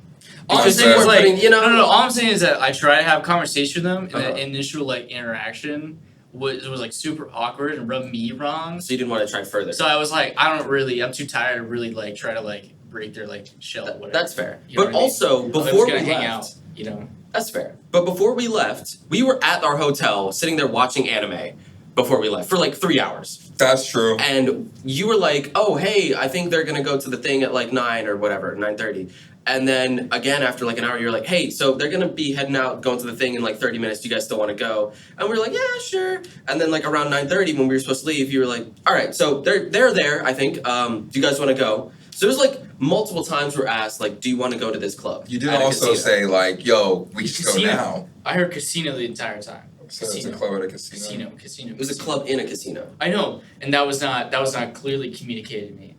Speaker 2: All I'm
Speaker 3: Because
Speaker 2: saying
Speaker 3: you
Speaker 2: is
Speaker 3: weren't
Speaker 2: like
Speaker 3: putting,
Speaker 2: no. All I'm saying is that I try to have conversation with them, and
Speaker 3: Uh-huh.
Speaker 2: that initial like interaction was like super awkward and rubbed me wrong.
Speaker 3: So you didn't want to try further.
Speaker 2: So I was like, I'm too tired to really like try to like break their like shell or whatever.
Speaker 3: That's fair.
Speaker 2: You know
Speaker 3: But
Speaker 2: what I mean?
Speaker 3: also,
Speaker 2: I was just
Speaker 3: before
Speaker 2: gonna
Speaker 3: we
Speaker 2: hang
Speaker 3: left,
Speaker 2: out, you know.
Speaker 3: that's fair. But before we left, we were at our hotel sitting there watching anime before we left for like 3 hours.
Speaker 1: That's true.
Speaker 3: And you were like, oh, hey, I think they're going to go to the thing at like 9 or whatever, 9:30. And then again, after like an hour, you're like, hey, so they're going to be heading out, going to the thing in like 30 minutes. Do you guys still want to go? And we were like, yeah, sure. And then like around 9:30 when we were supposed to leave, you were like, all right, so they're there, I think. Do you guys want to go? So there's like multiple times we're asked, like, do you want to go to this club?
Speaker 1: You did
Speaker 3: at a
Speaker 1: also
Speaker 3: casino?
Speaker 1: say like, "Yo, we should go
Speaker 2: Casino.
Speaker 1: now."
Speaker 2: I heard casino the entire time.
Speaker 1: So it's a
Speaker 2: Casino.
Speaker 1: club at a casino.
Speaker 2: Casino.
Speaker 3: It was a club in a casino.
Speaker 2: I know, and that was not clearly communicated to me.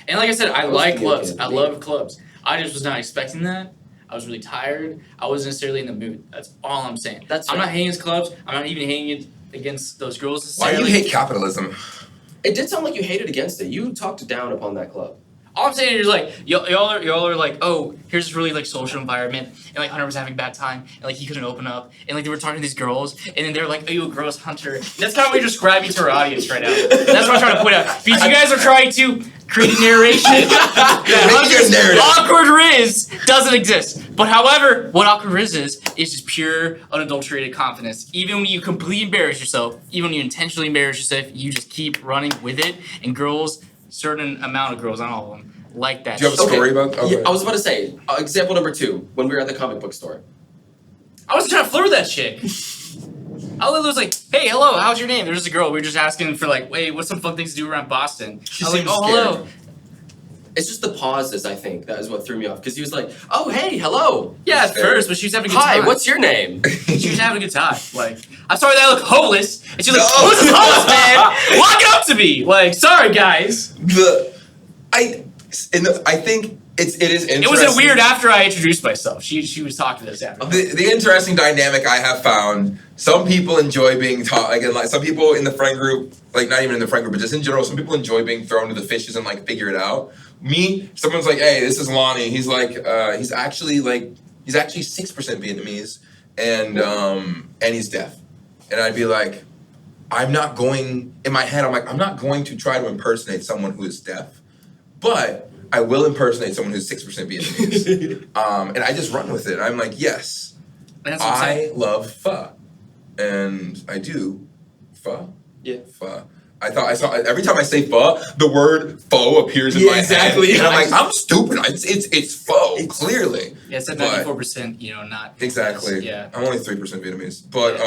Speaker 2: And like I said, I
Speaker 3: That was
Speaker 2: like clubs.
Speaker 3: communicated
Speaker 2: I
Speaker 3: to me.
Speaker 2: love clubs. I just was not expecting that. I was really tired. I wasn't necessarily in the mood. That's all I'm saying.
Speaker 3: That's
Speaker 2: I'm
Speaker 3: fair.
Speaker 2: not hating against clubs. I'm not even hating against those girls
Speaker 1: Why do
Speaker 2: necessarily.
Speaker 1: you hate capitalism?
Speaker 3: It did sound like you hated against it. You talked down upon that club.
Speaker 2: All I'm saying is like y'all are like, oh, here's this really like social environment, and like Hunter was having a bad time, and like he couldn't open up, and like they were talking to these girls, and then they were like, oh, you a gross Hunter. And that's kind of what you're describing to our audience right now. That's what I'm trying to point out. Because you guys are trying to create a narration that
Speaker 1: Make your
Speaker 2: Hunter's
Speaker 1: narrative.
Speaker 2: awkward Rizz doesn't exist. But however, what awkward Rizz is just pure, unadulterated confidence. Even when you completely embarrass yourself, even when you intentionally embarrass yourself, you just keep running with it, and girls. Certain amount of girls, not all of them, like that.
Speaker 1: Do you have a story about?
Speaker 3: Yeah, I was about to say, example number 2, when we were at the comic book store.
Speaker 2: I wasn't trying to flirt with that chick. I was like, hey, hello, how's your name? There's just a girl. We were just asking for like, wait, what's some fun things to do around Boston?
Speaker 1: She
Speaker 2: I was like,
Speaker 1: seems
Speaker 2: oh,
Speaker 1: scared.
Speaker 2: hello.
Speaker 3: It's just the pauses, I think, that is what threw me off. Because he was like, oh, hey, hello.
Speaker 2: Yeah, at
Speaker 1: Scared.
Speaker 2: first, but she was having a good
Speaker 3: Hi,
Speaker 2: time.
Speaker 3: what's your name?
Speaker 2: She was having a good time. Like, I'm sorry that I look homeless. And she's like,
Speaker 1: No.
Speaker 2: who's this homeless man walking up to me? Like, sorry, guys.
Speaker 1: I think it is interesting.
Speaker 2: It wasn't weird after I introduced myself. She was talking to us after.
Speaker 1: The interesting dynamic I have found, some people enjoy being taught, again, like some people in the friend group, like not even in the friend group, but just in general, some people enjoy being thrown to the fishes and like figure it out. Me, someone's like, hey, this is Lonnie. He's like, he's actually 6% Vietnamese and he's deaf. And I'd be like, I'm not going to try to impersonate someone who is deaf, but I will impersonate someone who's 6% Vietnamese. And I just run with it. I'm like, yes, I love pho. And I do pho.
Speaker 3: Yeah.
Speaker 1: Pho. I saw every time I say pho, the word pho appears in my head. And I'm like, I'm stupid. It's pho, clearly.
Speaker 2: Yeah, it's at 94%, not.
Speaker 1: Exactly.
Speaker 2: Yeah.
Speaker 1: I'm only 3% Vietnamese. But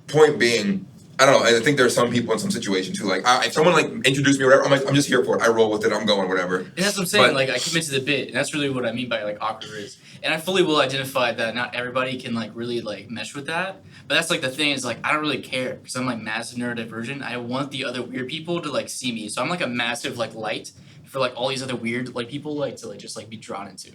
Speaker 1: point being, I don't know. I think there are some people in some situations who, like, if someone, like, introduced me or whatever, I'm like, I'm just here for it. I roll with it. I'm going, whatever. And
Speaker 2: that's what I'm saying. Like, I commit to the bit. And that's really what I mean by, like, awkward rizz. And I fully will identify that not everybody can, like, really, like, mesh with that. But that's, like, the thing is, like, I don't really care. Because I'm, like, massive neurodivergent. I want the other weird people to, like, see me. So I'm, like, a massive, like, light for, like, all these other weird, like, people, like, to, like, just, like, be drawn into.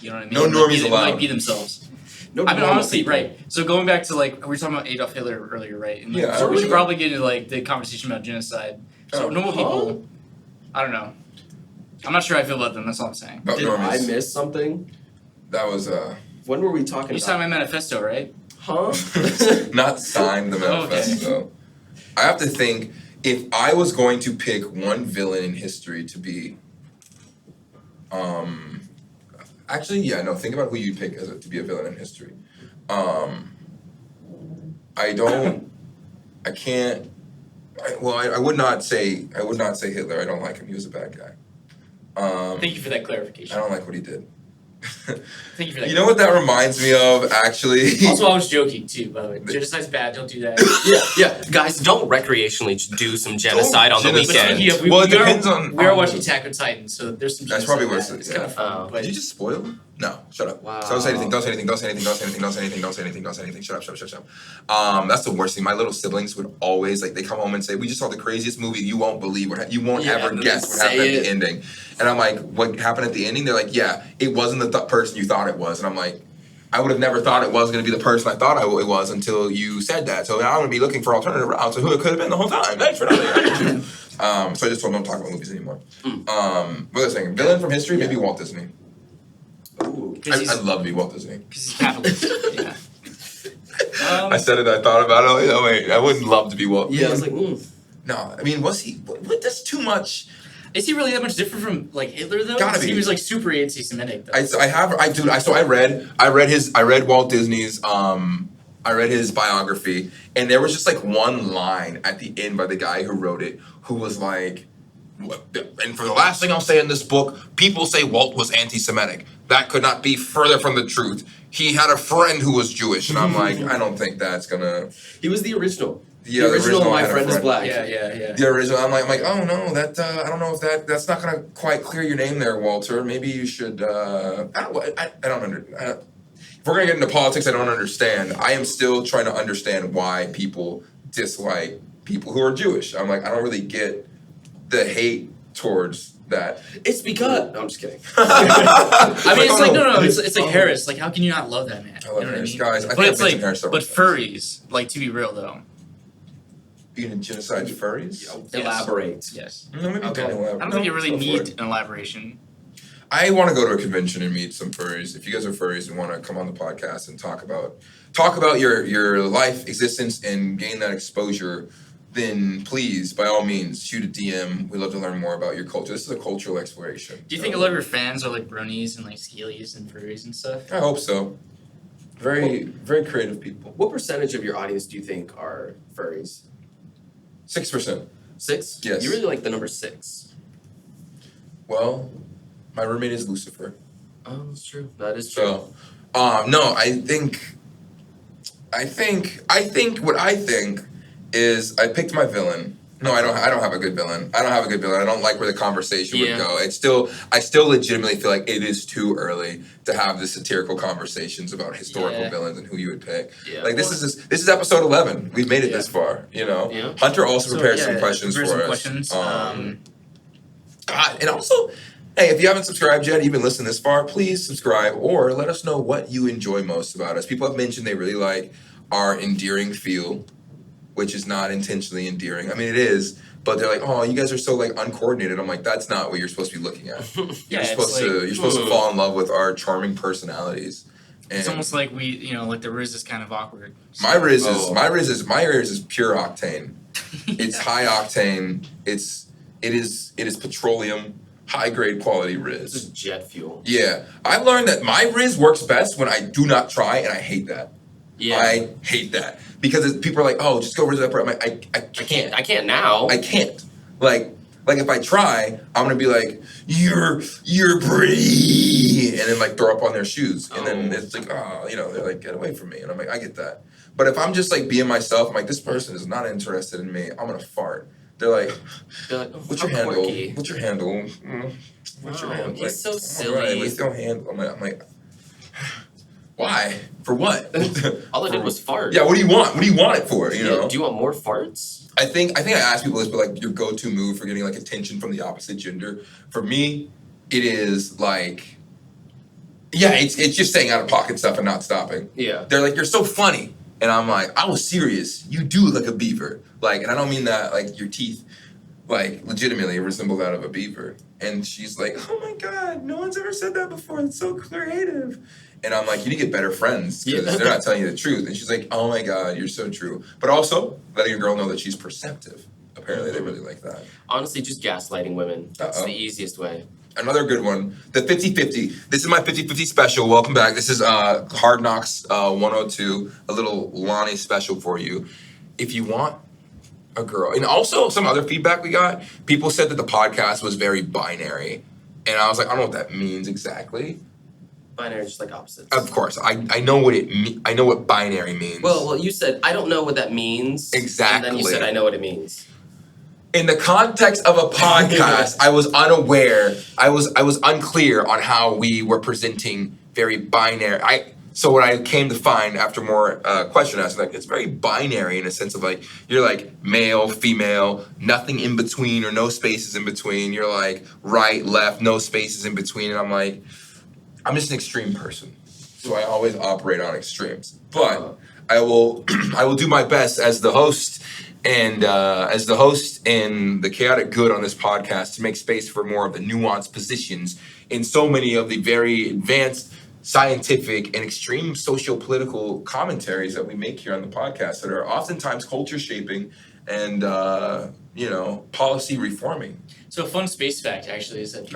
Speaker 2: You know what I mean?
Speaker 1: No normies allowed.
Speaker 2: Like, be themselves.
Speaker 3: No,
Speaker 2: I mean, honestly, right. So going back to, like, we were talking about Adolf Hitler earlier, right? And, like,
Speaker 1: Yeah.
Speaker 2: so we should probably get into, like, the conversation about genocide. So normal people, I don't know. I'm not sure how I feel about them. That's all I'm saying.
Speaker 1: About
Speaker 3: Did
Speaker 1: normies.
Speaker 3: I miss something?
Speaker 1: That was,
Speaker 3: When were we talking
Speaker 2: You
Speaker 3: about?
Speaker 2: signed my manifesto, right?
Speaker 3: Huh?
Speaker 1: not signed the manifesto.
Speaker 2: Okay.
Speaker 1: I have to think, if I was going to pick one villain in history to be, actually, yeah, no, think about who you'd pick to be a villain in history. I would not say Hitler. I don't like him. He was a bad guy.
Speaker 2: Thank you for that clarification.
Speaker 1: I don't like what he did.
Speaker 2: Thank you for that.
Speaker 1: You know what that reminds me of, actually?
Speaker 2: Also, I was joking too, by the way. Genocide's bad. Don't do that.
Speaker 3: Yeah. Guys, don't recreationally do some genocide on the
Speaker 1: genocide.
Speaker 3: weekend.
Speaker 2: Yeah,
Speaker 1: Well, it depends
Speaker 2: we are
Speaker 1: on-
Speaker 2: watching Attack on Titan, so there's some.
Speaker 1: That's
Speaker 2: genocide
Speaker 1: probably what
Speaker 2: bad.
Speaker 1: it's-
Speaker 2: It's kind of fun.
Speaker 3: Oh.
Speaker 2: But
Speaker 1: Did you just spoil him? No, shut up.
Speaker 3: Wow.
Speaker 1: Don't say anything, don't say anything, don't say anything, don't say anything, don't say anything, don't say anything, don't say anything. Shut up. That's the worst thing. My little siblings would always, like, they come home and say, we just saw the craziest movie, you won't believe you won't ever
Speaker 3: and then
Speaker 1: guess what happened at the ending. And I'm like, what happened at the ending? They're like, yeah, it wasn't the person you thought it was. And I'm like, I would have never thought it was going to be the person I thought it was until you said that. So now I'm going to be looking for alternative routes of who it could have been the whole time. Thanks for nothing. So I just told them don't talk about movies anymore. What was I saying? Villain from history? Maybe Walt Disney.
Speaker 3: Ooh.
Speaker 1: I'd love to be Walt Disney.
Speaker 2: Because he's capitalist. Yeah.
Speaker 1: I said it, I thought about it. Oh, wait, I wouldn't love to be Walt.
Speaker 3: Yeah, I was like,
Speaker 1: No, I mean, was he? What, that's too much.
Speaker 2: Is he really that much different from, like, Hitler, though?
Speaker 1: Gotta
Speaker 2: 'Cause
Speaker 1: be.
Speaker 2: He was, like, super anti-Semitic, though.
Speaker 1: I read Walt Disney's, I read his biography, and there was just, like, one line at the end by the guy who wrote it, who was like, and for the last thing I'll say in this book, people say Walt was anti-Semitic. That could not be further from the truth. He had a friend who was Jewish, and I'm like, I don't think that's gonna...
Speaker 3: he was the original.
Speaker 1: Yeah,
Speaker 3: the original My
Speaker 1: had a
Speaker 3: Friend is Black.
Speaker 2: Yeah.
Speaker 1: The original, I'm like, oh no, that I don't know if that's not gonna quite clear your name there, Walter. Maybe you should. I don't understand. If we're gonna get into politics, I don't understand. I am still trying to understand why people dislike people who are Jewish. I'm like, I don't really get the hate towards that.
Speaker 3: It's because... No, I'm just kidding.
Speaker 2: I mean, it's like, no, it's like Harris. Like, how can you not love that man?
Speaker 1: I love Harris.
Speaker 2: I mean?
Speaker 1: Guys, I think
Speaker 2: but
Speaker 1: I've
Speaker 2: it's like,
Speaker 1: mentioned Harris several
Speaker 2: but
Speaker 1: times.
Speaker 2: furries, like, to be real, though.
Speaker 1: Being a genocide furries?
Speaker 2: Yes.
Speaker 3: Elaborate.
Speaker 2: Yes.
Speaker 1: No, maybe
Speaker 3: Okay.
Speaker 1: don't elaborate.
Speaker 2: I don't think you really
Speaker 1: Go for
Speaker 2: need
Speaker 1: it.
Speaker 2: an elaboration.
Speaker 1: I want to go to a convention and meet some furries. If you guys are furries and want to come on the podcast and talk about your life, existence, and gain that exposure, then please, by all means, shoot a DM. We'd love to learn more about your culture. This is a cultural exploration.
Speaker 2: Do you think a lot of your fans are like bronies and like skeelies and furries and stuff?
Speaker 1: I hope so. Very creative people.
Speaker 3: What percentage of your audience do you think are furries?
Speaker 1: 6%.
Speaker 3: 6?
Speaker 1: Yes.
Speaker 3: You really like the number 6.
Speaker 1: Well, my roommate is Lucifer.
Speaker 3: Oh, that's true. That is true.
Speaker 1: So, no, I think what I think is I picked my villain. No, I don't have a good villain. I don't like where the conversation would go. I still legitimately feel like it is too early to have the satirical conversations about historical villains and who you would pick.
Speaker 3: Yeah.
Speaker 1: Like this is episode 11. We've made it this far, you know.
Speaker 3: Yeah.
Speaker 1: Hunter also prepared some questions
Speaker 2: prepared
Speaker 1: for
Speaker 2: some
Speaker 1: us.
Speaker 2: questions.
Speaker 1: God, and also Hey, if you haven't subscribed yet, you've been listening this far, please subscribe or let us know what you enjoy most about us. People have mentioned they really like our endearing feel, which is not intentionally endearing. I mean, it is, but they're like, oh, you guys are so like uncoordinated. I'm like, that's not what you're supposed to be looking at. You're supposed to fall in love with our charming personalities. And
Speaker 2: it's almost like like the Rizz is kind of awkward. So.
Speaker 1: My Rizz is pure octane. It's high octane. It is petroleum, high grade quality Rizz.
Speaker 3: This is jet fuel.
Speaker 1: Yeah, I learned that my Rizz works best when I do not try, and I hate that.
Speaker 3: Yeah,
Speaker 1: I hate that because people are like, "Oh, just go Rizz up." I'm like, I can't.
Speaker 3: I can't now.
Speaker 1: I can't. Like if I try, I'm gonna be like, "You're pretty," and then like throw up on their shoes, and then it's like, oh, they're like, "Get away from me," and I'm like, I get that. But if I'm just like being myself, I'm like, this person is not interested in me. I'm gonna fart. They're like,
Speaker 3: oh,
Speaker 1: what's your handle?
Speaker 3: quirky.
Speaker 1: What's your handle? What's your handle?
Speaker 3: He's
Speaker 1: like,
Speaker 3: so silly.
Speaker 1: Right, what's your handle? I'm like, why? For what?
Speaker 3: All I did was fart.
Speaker 1: Yeah, what do you want? What do you want it for? You know?
Speaker 3: Do you want more farts?
Speaker 1: I think I ask people this, but like your go-to move for getting like attention from the opposite gender. For me, it is like, it's just saying out of pocket stuff and not stopping.
Speaker 3: Yeah.
Speaker 1: They're like, you're so funny. And I'm like, I was serious. You do look like a beaver. Like, and I don't mean that like your teeth, like legitimately resemble that of a beaver. And she's like, oh my God, no one's ever said that before. It's so creative. And I'm like, you need to get better friends because they're not telling you the truth. And she's like, oh my God, you're so true. But also letting a girl know that she's perceptive. Apparently they really like that.
Speaker 3: Honestly, just gaslighting women. That's the easiest way.
Speaker 1: Another good one, the 50-50. This is my 50-50 special. Welcome back. This is Hard Knocks 102, a little Lonnie special for you. If you want a girl, and also some other feedback we got, people said that the podcast was very binary. And I was like, I don't know what that means exactly.
Speaker 3: Binary, just like opposites.
Speaker 1: Of course, I know what I know what binary means.
Speaker 3: Well, you said I don't know what that means.
Speaker 1: Exactly.
Speaker 3: And then you said I know what it means.
Speaker 1: In the context of a podcast, I was unaware. I was unclear on how we were presenting very binary. So what I came to find after more question asking, like it's very binary in a sense of like you're like male, female, nothing in between or no spaces in between. You're like right, left, no spaces in between, and I'm like, I'm just an extreme person, so I always operate on extremes. But I will do my best as the host and the chaotic good on this podcast to make space for more of the nuanced positions in so many of the very advanced scientific and extreme socio-political commentaries that we make here on the podcast that are oftentimes culture shaping and policy reforming.
Speaker 2: So a fun space fact actually is that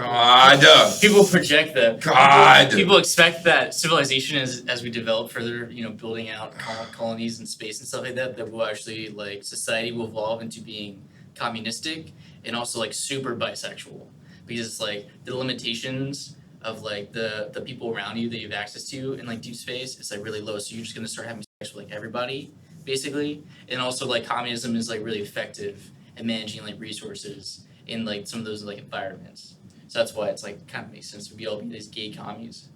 Speaker 1: people
Speaker 2: project that people expect that civilization as we develop further, building out colonies in space and stuff like that will actually like society will evolve into being communistic and also like super bisexual because it's like the limitations of like the people around you that you have access to in like deep space is like really low, so you're just gonna start having sex with like everybody basically. And also like communism is like really effective at managing like resources in like some of those like environments. So that's why it's like kind of makes sense to be all these gay commies.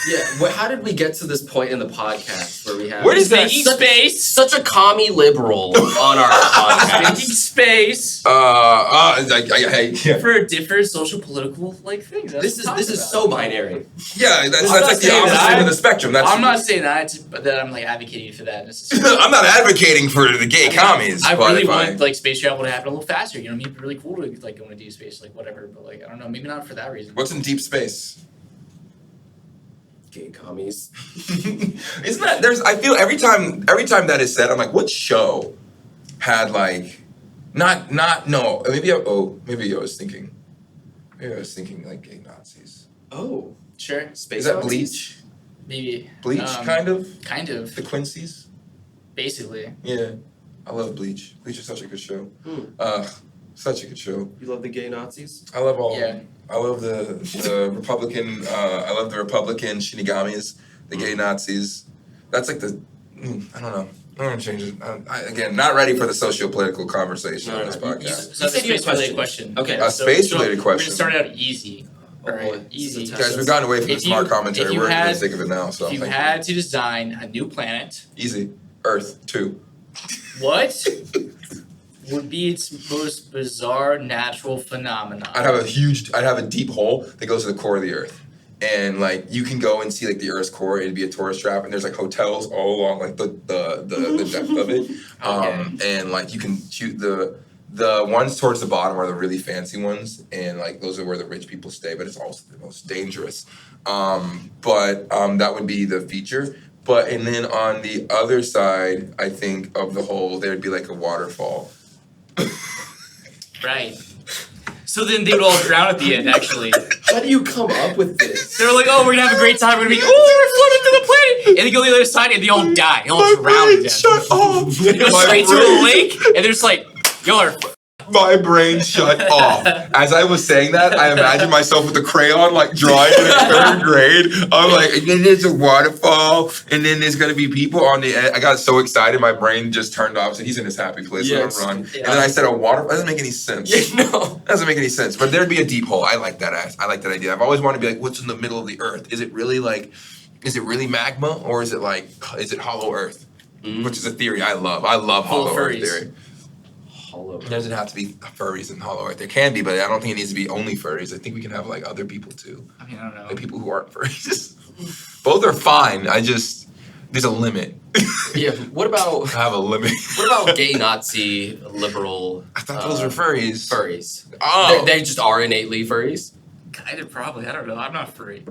Speaker 3: Yeah, how did we get to this point in the podcast where we have such a commie liberal on our podcast?
Speaker 2: Making space for different social political like things.
Speaker 3: This is so binary.
Speaker 1: Yeah, that's like the opposite end of the spectrum.
Speaker 2: I'm not saying that I'm like advocating for that necessarily.
Speaker 1: I'm not advocating for the gay commies.
Speaker 2: I really want like space travel to happen a little faster. It'd be really cool to like go into deep space, like whatever. But like I don't know, maybe not for that reason.
Speaker 1: What's in deep space?
Speaker 3: Gay commies.
Speaker 1: Isn't that I feel every time that is said, I'm like, what show had like maybe I was thinking like gay Nazis.
Speaker 3: Oh,
Speaker 2: sure.
Speaker 3: Space
Speaker 1: is that
Speaker 3: Nazis?
Speaker 1: Bleach?
Speaker 2: Maybe.
Speaker 1: Bleach, kind of?
Speaker 2: Kind of.
Speaker 1: The Quincy's?
Speaker 2: Basically.
Speaker 1: Yeah. I love Bleach. Bleach is such a good show. Such a good show.
Speaker 3: You love the gay Nazis?
Speaker 1: I love all of them. I love the Republican, I love the Republican Shinigamis, the gay Nazis. That's like I don't know. I'm going to change it. Again, not ready for the socio-political conversation on this podcast.
Speaker 2: So that's a space-related question.
Speaker 3: Okay.
Speaker 1: A space-related question.
Speaker 2: We're going to start out easy. All right, easy.
Speaker 1: Guys, we've gotten away from the smart commentary. We're in the thick of it now. So
Speaker 2: if you had to design a new planet.
Speaker 1: Easy. Earth 2.
Speaker 2: What? would be its most bizarre natural phenomenon.
Speaker 1: I'd have a deep hole that goes to the core of the earth. And like you can go and see like the Earth's core. It'd be a tourist trap, and there's like hotels all along like the depth of it. And like you can shoot the ones towards the bottom are the really fancy ones, and like those are where the rich people stay. But it's also the most dangerous. But that would be the feature. And then on the other side, I think of the hole, there'd be like a waterfall.
Speaker 2: Right. So then they would all drown at the end, actually.
Speaker 3: How do you come up with this?
Speaker 2: They were like, oh, we're gonna have a great time. We're gonna be, we're floating to the planet. And they go to the other side and they all die. They all drown to death.
Speaker 1: Shut off.
Speaker 2: They go straight to a lake and they're just like, y'all are.
Speaker 1: My brain shut off. As I was saying that, I imagined myself with a crayon, like drawing in third grade. I'm like, and then there's a waterfall, and then there's gonna be people on the end. I got so excited, my brain just turned off. So he's in his happy place.
Speaker 3: Yes.
Speaker 1: Let him run.
Speaker 3: Yeah.
Speaker 1: And then I said a waterfall. That doesn't make any sense.
Speaker 3: Yeah, no.
Speaker 1: Doesn't make any sense. But there'd be a deep hole. I like that. I like that idea. I've always wanted to be like, what's in the middle of the earth? Is it really magma, or is it hollow earth? Which is a theory I love. I love hollow earth theory. It doesn't have to be furries and hollow earth. There can be, but I don't think it needs to be only furries. I think we can have like other people too.
Speaker 2: I mean, I don't know.
Speaker 1: Like people who aren't furries. Both are fine. There's a limit.
Speaker 3: Yeah. What about
Speaker 1: I have a limit.
Speaker 3: What about gay Nazi liberal?
Speaker 1: I thought those were furries.
Speaker 3: Furries.
Speaker 1: Oh.
Speaker 3: They just are innately furries.
Speaker 2: Kind of, probably. I don't know. I'm not furry.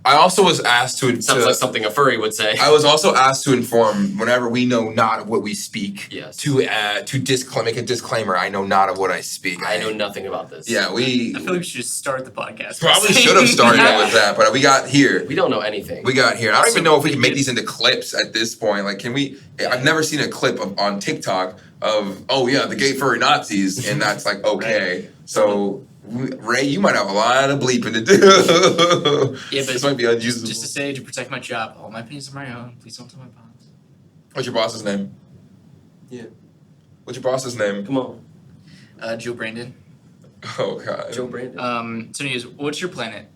Speaker 1: I also was asked to
Speaker 3: Sounds like something a furry would say.
Speaker 1: I was also asked to inform whenever we know not of what we speak.
Speaker 3: Yes.
Speaker 1: To make a disclaimer. I know not of what I speak.
Speaker 3: I know nothing about this.
Speaker 1: Yeah,
Speaker 2: I feel like we should just start the podcast.
Speaker 1: Probably should have started it with that, but we got here.
Speaker 3: We don't know anything.
Speaker 1: I don't even know if we can make these into clips at this point. Like, can we? I've never seen a clip on TikTok of the gay furry Nazis, and that's like okay. Right. So. Ray, you might have a lot of bleeping to do.
Speaker 2: Yeah, but
Speaker 1: this might be unusable.
Speaker 2: Just to say, to protect my job, all my opinions are my own. Please don't tell my boss.
Speaker 1: What's your boss's name?
Speaker 3: Yeah.
Speaker 1: What's your boss's name?
Speaker 3: Come on.
Speaker 2: Joe Brandon.
Speaker 1: Oh God.
Speaker 3: Joe Brandon.
Speaker 2: So anyways, what's your planet?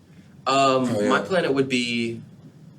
Speaker 3: My planet would be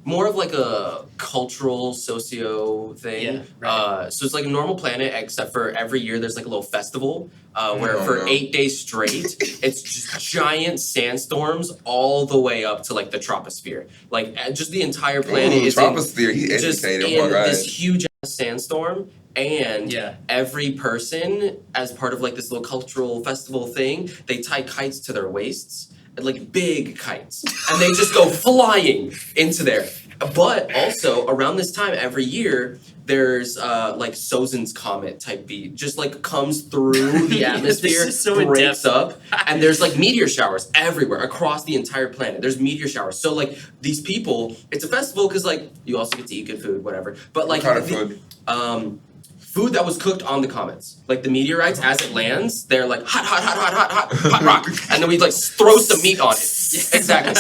Speaker 3: more of like a cultural socio thing.
Speaker 2: Yeah, right.
Speaker 3: So it's like a normal planet, except for every year there's like a little festival where for 8 days straight, it's just giant sandstorms all the way up to like the troposphere. Like just the entire planet is
Speaker 1: troposphere. He's educated.
Speaker 3: in this huge ass sandstorm. And
Speaker 2: Yeah.
Speaker 3: every person, as part of like this little cultural festival thing, they tie kites to their waists. Like big kites, and they just go flying into there. But also around this time every year, there's like Sozin's comet type beat, just like comes through the atmosphere,
Speaker 2: is so
Speaker 3: breaks
Speaker 2: in-depth.
Speaker 3: up, and there's like meteor showers everywhere across the entire planet. There's meteor showers. So like these people, it's a festival because like you also get to eat good food, whatever. But like
Speaker 1: What kind of food?
Speaker 3: Food that was cooked on the comets. Like the meteorites, as it lands, they're like hot rock. And then we like throw some meat on it. Exactly.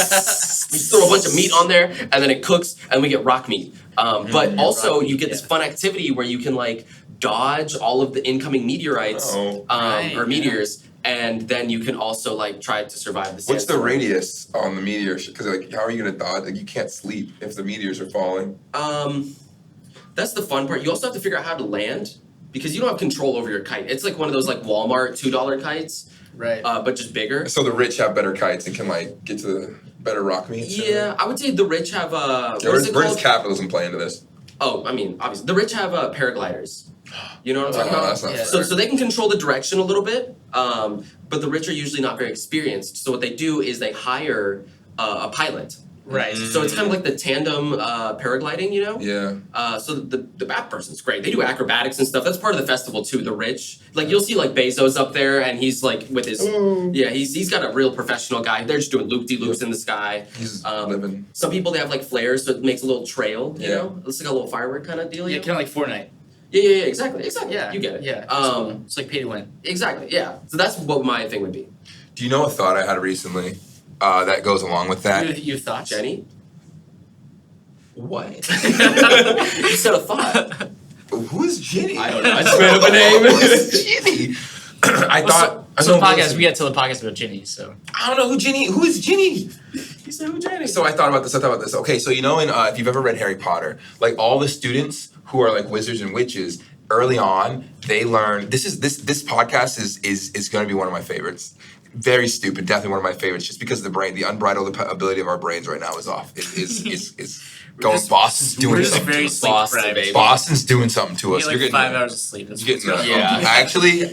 Speaker 3: We throw a bunch of meat on there, and then it cooks, and we get rock meat. But also, you get this fun activity where you can like dodge all of the incoming meteorites or meteors. And then you can also like try to survive the sandstorm.
Speaker 1: What's the radius on the meteor? Because like, how are you gonna dodge? Like, you can't sleep if the meteors are falling.
Speaker 3: That's the fun part. You also have to figure out how to land because you don't have control over your kite. It's like one of those like Walmart $2 kites,
Speaker 2: Right.
Speaker 3: But just bigger.
Speaker 1: So the rich have better kites and can like get to the better rock meat.
Speaker 3: Yeah, I would say the rich have what
Speaker 1: Where
Speaker 3: is it
Speaker 1: does
Speaker 3: called?
Speaker 1: capitalism play into this?
Speaker 3: Oh, I mean, obviously, the rich have paragliders. You know what I'm talking about?
Speaker 1: That's not
Speaker 2: Yeah.
Speaker 1: fair.
Speaker 3: So they can control the direction a little bit, but the rich are usually not very experienced. So what they do is they hire a pilot.
Speaker 2: Right.
Speaker 3: So it's kind of like the tandem paragliding, you know?
Speaker 1: Yeah.
Speaker 3: So the bad person's great. They do acrobatics and stuff. That's part of the festival too. The rich, like you'll see like Bezos up there, and he's like with his he's got a real professional guy. They're just doing loop-de-loops in the sky.
Speaker 1: He's living.
Speaker 3: Some people they have like flares, so it makes a little trail. You know, it's like a little firework kind of deal.
Speaker 2: Yeah, kind of like Fortnite.
Speaker 3: Yeah, exactly.
Speaker 2: Yeah.
Speaker 3: You get it.
Speaker 2: Yeah. It's like pay to win.
Speaker 3: Exactly. Yeah. So that's what my thing would be.
Speaker 1: Do you know a thought I had recently that goes along with that?
Speaker 2: You thoughts?
Speaker 3: Jenny.
Speaker 1: What?
Speaker 3: You said a thought.
Speaker 1: Who is Ginny?
Speaker 3: I don't know. I just made up a name.
Speaker 1: Who is Ginny? I thought.
Speaker 2: So the podcast,
Speaker 1: listen,
Speaker 2: we got to the podcast about Ginny, so.
Speaker 1: I don't know who Ginny. Who is Ginny?
Speaker 3: You said who Jenny?
Speaker 1: So I thought about this. Okay, so you know, if you've ever read Harry Potter, like all the students who are like wizards and witches, early on, they learn. This podcast is going to be one of my favorites. Very stupid, definitely one of my favorites, just because the brain, the unbridled ability of our brains right now is off. Is going. Boston's doing something.
Speaker 2: Very
Speaker 1: To us.
Speaker 2: sleep deprived.
Speaker 1: Boston's doing something to us.
Speaker 2: You get like 5 hours of sleep. That's
Speaker 1: You're
Speaker 2: what's
Speaker 1: getting
Speaker 2: going on.
Speaker 3: Yeah.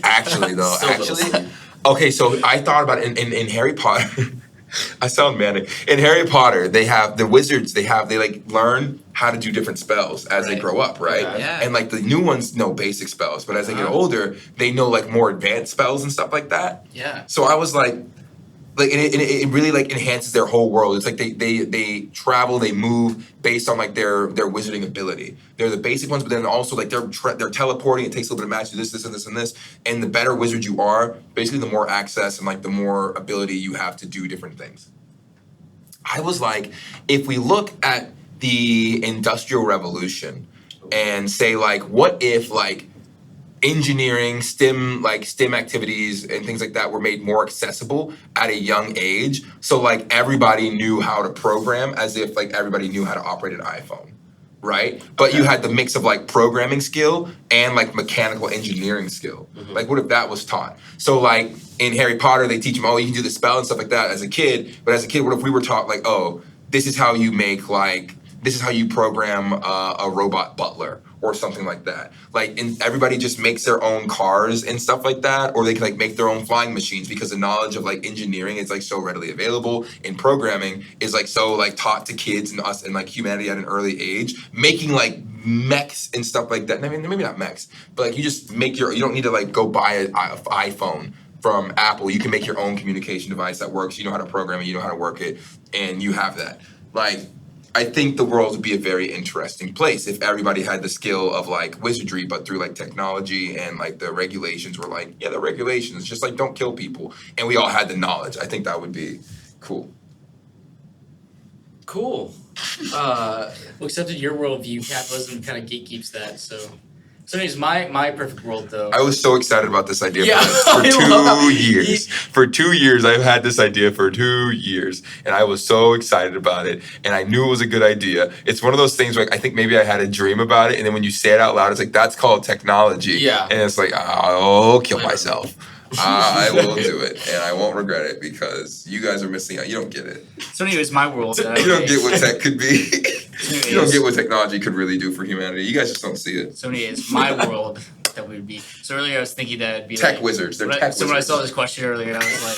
Speaker 1: Actually though,
Speaker 3: So little.
Speaker 1: okay. So I thought about it in Harry Potter. I sound manic. In Harry Potter, they have the wizards. They like learn how to do different spells as they grow up, right?
Speaker 2: Yeah.
Speaker 1: And like the new ones know basic spells, but as they get older, they know like more advanced spells and stuff like that.
Speaker 2: Yeah.
Speaker 1: So I was like and it really like enhances their whole world. It's like they travel, they move based on like their wizarding ability. They're the basic ones, but then also like they're teleporting. It takes a little bit of match to this, and this, and this. And the better wizard you are, basically the more access and like the more ability you have to do different things. I was like, if we look at the Industrial Revolution and say like, what if like engineering, STEM activities and things like that were made more accessible at a young age. So like everybody knew how to program as if like everybody knew how to operate an iPhone, right? But you had the mix of like programming skill and like mechanical engineering skill. Like what if that was taught? So like in Harry Potter, they teach them, oh, you can do the spell and stuff like that as a kid. But as a kid, what if we were taught like, oh, this is how you program a robot butler or something like that. Like, and everybody just makes their own cars and stuff like that, or they can like make their own flying machines because the knowledge of like engineering is like so readily available, and programming is like so like taught to kids and us and like humanity at an early age, making like mechs and stuff like that. I mean, maybe not mechs, but like you just make you don't need to like go buy an iPhone from Apple. You can make your own communication device that works. You know how to program it, you know how to work it, and you have that. Like, I think the world would be a very interesting place if everybody had the skill of like wizardry, but through like technology, and like the regulations were like, yeah, the regulations, just like don't kill people. And we all had the knowledge. I think that would be cool.
Speaker 3: Cool.
Speaker 2: Well, except in your worldview, capitalism kind of gatekeeps that, so. So anyways, my perfect world though.
Speaker 1: I was so excited about this idea
Speaker 3: Yeah,
Speaker 1: for 2 years. For 2 years, I've had this idea for 2 years, and I was so excited about it, and I knew it was a good idea. It's one of those things where like, I think maybe I had a dream about it, and then when you say it out loud, it's like, that's called technology.
Speaker 3: Yeah.
Speaker 1: And it's like, I'll kill myself. I will do it, and I won't regret it because you guys are missing out. You don't get it.
Speaker 2: So anyways, my world.
Speaker 1: You don't get what tech could be. You don't get what technology could really do for humanity. You guys just don't see it.
Speaker 2: So anyways, my world that would be. So earlier I was thinking that it'd be
Speaker 1: Tech
Speaker 2: like,
Speaker 1: wizards. They're
Speaker 2: when I-
Speaker 1: tech
Speaker 2: So when I
Speaker 1: wizards.
Speaker 2: saw this question earlier, I was like,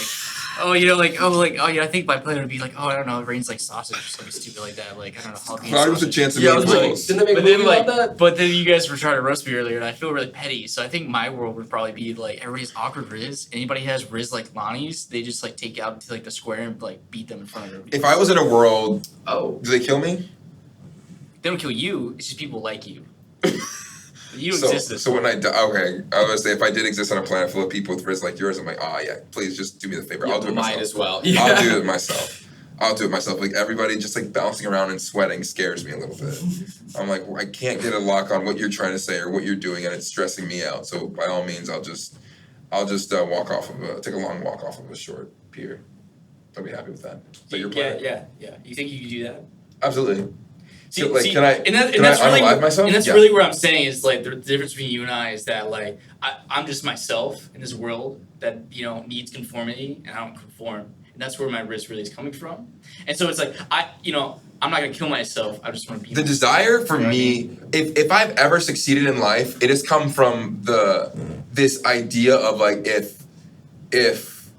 Speaker 2: I think my plan would be like, oh, I don't know, it rains like sausage or something stupid like that. Like, I don't know how.
Speaker 1: Probably was a chance of
Speaker 3: Yeah, I was like,
Speaker 1: meatballs.
Speaker 3: didn't they make a
Speaker 2: But then,
Speaker 3: movie
Speaker 2: like,
Speaker 3: about that?
Speaker 2: but then you guys were trying to roast me earlier, and I feel really petty. So I think my world would probably be like everybody's awkward Rizz. Anybody has Rizz like Lonnie's, they just like take out to like the square and like beat them in front of everybody.
Speaker 1: If I was in a world,
Speaker 3: Oh.
Speaker 1: do they kill me?
Speaker 2: They don't kill you. It's just people like you. You don't exist.
Speaker 1: So when I die, okay, I was gonna say if I did exist on a planet full of people with wrists like yours, I'm like, oh yeah, please just do me the favor. I'll do it myself.
Speaker 3: Might as well.
Speaker 1: I'll do it myself. Like everybody just like bouncing around and sweating scares me a little bit. I'm like, well, I can't get a lock on what you're trying to say or what you're doing, and it's stressing me out. So by all means, I'll just take a long walk off of a short pier. I'll be happy with that. So your plan?
Speaker 2: Yeah. You think you could do that?
Speaker 1: Absolutely.
Speaker 2: See,
Speaker 1: So, like,
Speaker 2: see,
Speaker 1: can I
Speaker 2: and that's really,
Speaker 1: unalive myself?
Speaker 2: and that's
Speaker 1: Yeah.
Speaker 2: really what I'm saying is like the difference between you and I is that like I'm just myself in this world that needs conformity, and I don't conform, and that's where my risk really is coming from. And so it's like I'm not gonna kill myself. I just want to be
Speaker 1: The desire for
Speaker 2: You know what I
Speaker 1: me, if I've ever succeeded in life, it has come from this idea of like if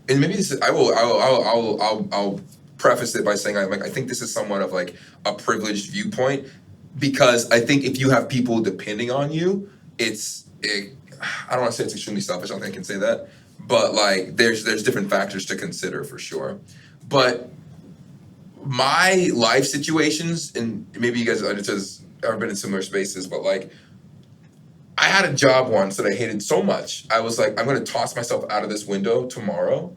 Speaker 1: and maybe this is, I'll preface it by saying I think this is somewhat of like a privileged viewpoint, because I think if you have people depending on you, I don't want to say it's extremely selfish. I don't think I can say that, but like there's different factors to consider for sure. But my life situations, and maybe you guys have been in similar spaces, but like I had a job once that I hated so much. I was like, I'm going to toss myself out of this window tomorrow